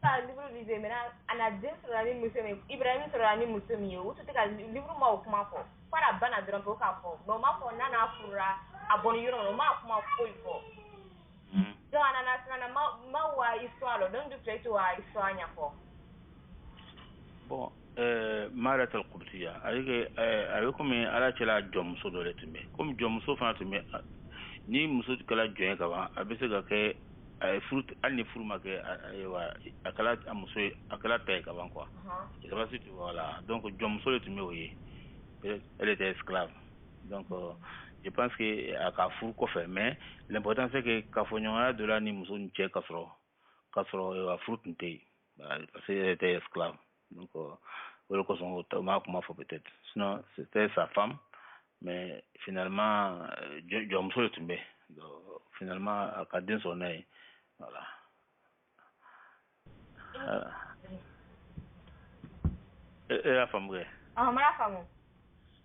sa livre lisé maintenant ana den sɔrɔla ni muso min Ibrahim sɔrɔla ni muso min ye o tɛ ka livre ma o kuma fɔ fo a banna dɔrɔn pe o k'a fɔ mais o ma fɔ n'a furura a bɔ ni yɔrɔ min o ma kuma foyi fɔ donc a nana ma wa histoire lɔ donc du coup tu wa histoire ɲɛfɔ. Bon, Marat al-Qubtiya, avec comme ala cela jomso dole tumbe. Comme jomso fana tumbe, ni muso kala joyen kaba, abese ka ke fruit al ni furuma ke akala muso akala tay kaba quoi. Je sais pas si tu vois là. Donc jomso le tumbe oui. Elle était esclave. Donc je pense que aka furu ko fait mais l'important c'est que kafonyoa de la ni muso nche kasro wa fruit ntei. Parce qu'elle était esclave. Donc, ou le coson comment faut peut-être sinon c'était sa femme mais finalement John Musso est tombé finalement à cadre son œil voilà et la femme vrai la femme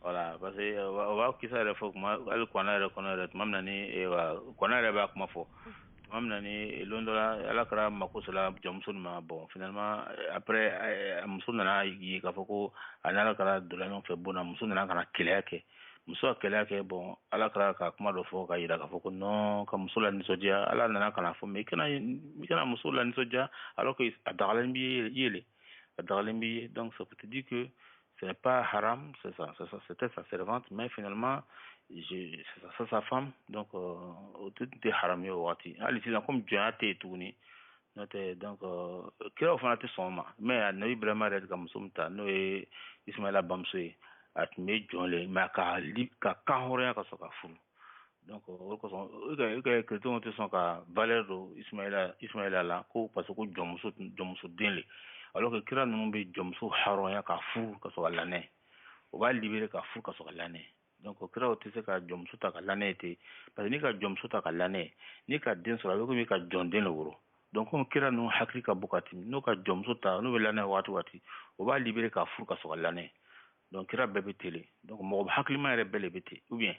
voilà parce que on va qui ça refo kuma al connaître même nani et connaître ba kuma fo même nani londola ala kara makosala Musso ma bon finalement après Musso nana yi ka foko anala kara de la non fait bona Musso nana kana keleke Musso keleke bon ala kara ka kuma do fo ka yira ka foko non ka Musso la nisodia ala nana kana fo mais kana Musso la nisodia alors que adalen bi yele adalen bi donc ça peut te dire que ce n'est pas haram, c'était sa servante, mais finalement, c'est sa femme, donc tout était haram yo wati. Ali c'est comme Dieu a été tourné, donc qu'il a fait son ma, mais à nous vraiment être comme ça, nous et Ismaïla Bamsoy, à nous John mais qu'à kahoré qu'à soka fou. Donc que tout on te sent qu'à valeur Ismaïla là, parce que John Musso dinle. Alors que kira nous be Musso haroya ka fou ka so l'année on va libérer ka fou ka so l'année donc kira o tese ka Musso ta ka l'année té parce que ni ka Musso ta ka l'année ni ka den so avec mi ka John den le woro donc comme kira nous hakri ka bukati no ka Musso ta no be l'année wati on va libérer ka fou ka so l'année donc kira bébé télé donc mo hakli ma rebelle bébé ou bien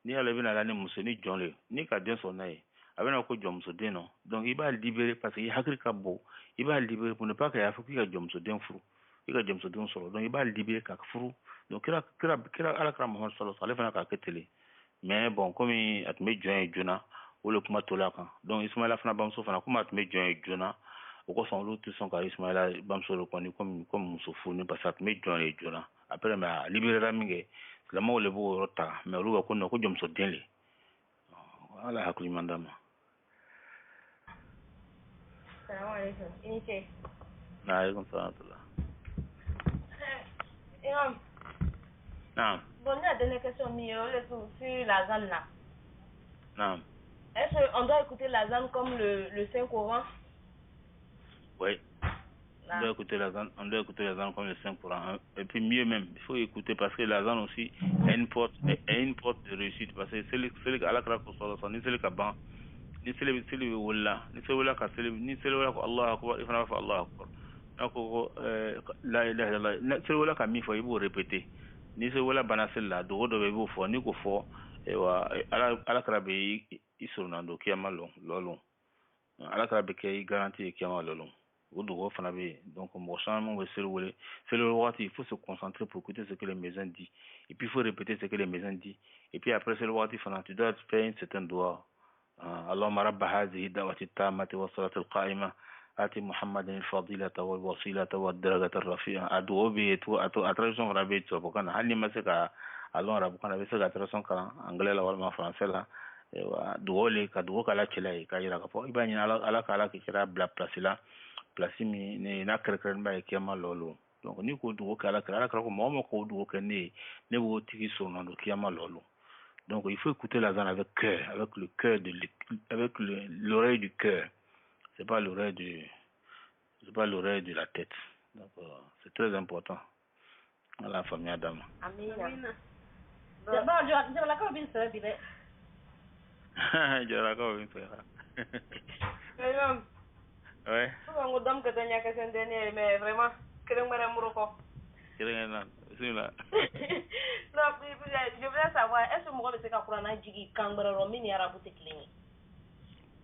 ni ala bina l'année Musso ni John le ni ka den so nae avec ko Musso den non donc il va libérer parce que hakri ka bo il va libérer pour ne pas qu'il y ait que Musso den fou il que Musso den solo donc il va libérer ka fou donc kira ala kra Muhammad sallallahu alaihi wasallam ka ketele mais bon comme atme join jona ou le kuma tola kan donc Ismaïla fana Bamso fana comme atme join jona au ko son l'autre son ka Ismaïla Bamso le koni comme Musso fou ne pas atme join jona après mais libérer minge la mo le bo rota mais lu ko no ko Musso den le ala hakuli mandama. Salam alaikum. Inike. Alaikum salam. Imam. Naam. Bon, il y a des questions sur la ZAN là. Naam. Est-ce qu'on doit écouter la ZAN comme le Saint-Coran? Oui. On doit écouter la ZAN comme le Saint-Coran. Et puis mieux même, il faut écouter parce que la ZAN aussi est une porte de réussite. Parce que c'est le à la craque au sol, c'est le caban. Ni c'est le wala, ni c'est wala ka ni c'est wala ko Allah akbar, il faut Allah akbar. Donc la ilaha illallah, ni c'est wala ka mi faut il faut répéter. Ni c'est wala banasel la do do be fo ni ko fo e wa ala krabe isurunando kiyama lolon. Ala krabe ke garantie kiyama lolon. Odo fana be donc mo changement we c'est le roi il faut se concentrer pour écouter ce que les maisons dit et puis il faut répéter ce que les maisons dit et puis après c'est le roi fana tu dois faire une certaine doigt. اللهم رب هذه الدعوة التامة والصلاة القائمة آتي محمد الفضيلة والوصيلة والدرجة الرفيعة أدعو بيتو أترسون ربيتو بكنا هل مسك الله ربنا بيسك أترسون كلا أنجليلا ولا فرنسا دعو لك دعو كلا كلا كايرا كفو إباني على كلا كلا بلا بلاسيلا بلاسيمي ناكر كرن باي كيما لولو donc ni ko dعو كلا كلا كلا mo ko dعو كني ne wo tiki sono do kiyama lolo. Donc il faut écouter la ZAN avec cœur, avec le cœur avec l'oreille du cœur. C'est pas l'oreille de la tête. Donc c'est très important. Voilà, famille Adam. Amina. D'abord, je la connais bien, bébé. Je la connais bien. Ouais. On donne que t'as que c'est dernier, mais vraiment, que l'on me rembourse. Non, je voulais savoir, est-ce que moi je sais qu'Akurana Jigi Kangara Romini Arabu Tekling?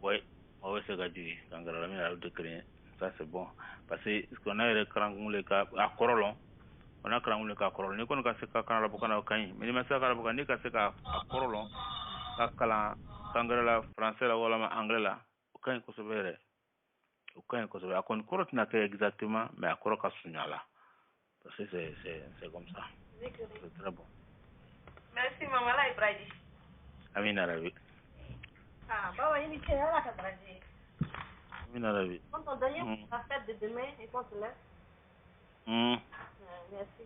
Oui, moi je sais que Kangara Romini Arabu Tekling, ça c'est bon. Parce que ce qu'on a le Krangou le cas à Corolon, on a Krangou le cas à Corolon, nous connaissons que Kanarabukana au Kain, mais les massacres Arabukani qu'à Corolon, à Kangara la français la ou l'anglais là, au Kain Kosovo, au Kain Kosovo, à Concorot n'a pas exactement, mais à Koroka Sunyala. Parce que c'est comme ça. C'est très bon. Merci, maman, là, Ibrahim. Amina Rabi. Ah, bah, il y a là, Ibrahim. Amina Rabi. Quand on donne la fête de demain, et qu'on se lève. Merci.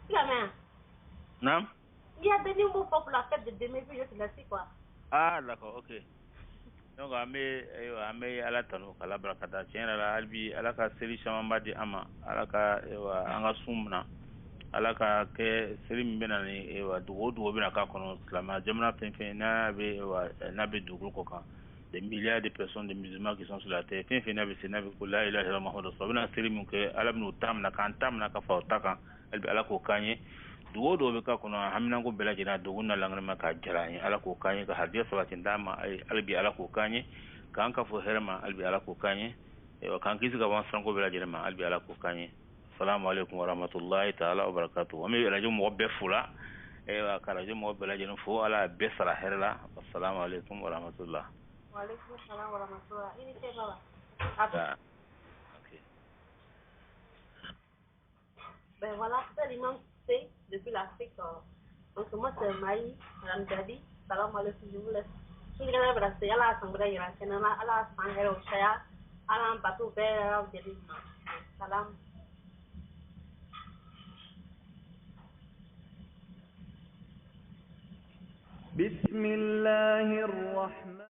La main. Non? Il y a des nouveaux mots pour la fête de demain, puis je te laisse, quoi. Ah, d'accord, ok. donc ame ala tanu kala barakata tiɲɛ la hali ala ka seli camanba di an ma ala ka an ka sun na ala ka kɛ seli min bɛna ni dugu bɛna k'a kɔnɔ silamɛ jamana fɛn fɛn n'a bɛ dugukolo kɔ kan des milliards de personnes de musulmans qui sont sur la terre fɛn fɛn n'a bɛ se n'a bɛ ko la ilaha illallah muhammadu rasulullah bɛna seli min kɛ ala bɛn'o ta minɛ k'an ta minɛ ka fa o ta kan hali ala k'o k'an ye dugu bɛ k'a kɔnɔ haminanko bɛɛ lajɛlen dugu na laŋɛnɛma k'a diyara an ye ala k'o k'an ye ka hadiya sabati d'a ma hali ala k'o k'an ye k'an ka fɔ hɛrɛ ma hali ala k'o k'an ye k'an kisi ka bɔ siranko bɛɛ lajɛlen ma hali ala k'o k'an ye assalamu alaikum warahmatullahi ta'ala wabarakatuh an bɛ radio mɔgɔ bɛɛ fo la ka radio mɔgɔ bɛɛ lajɛlen fo ala bɛɛ sara hɛrɛ la assalamu alaikum warahmatullah wa alaikum salam warahmatullah ini c'est baba ok ben voilà c'est l'imam C depuis l'Afrique donc moi c'est Maï madame Gabi salam alaikum je vous laisse tout le monde va rester à l'assemblée il y a à la sangle au chaya à l'ambato belle de salam بسم الله الرحمن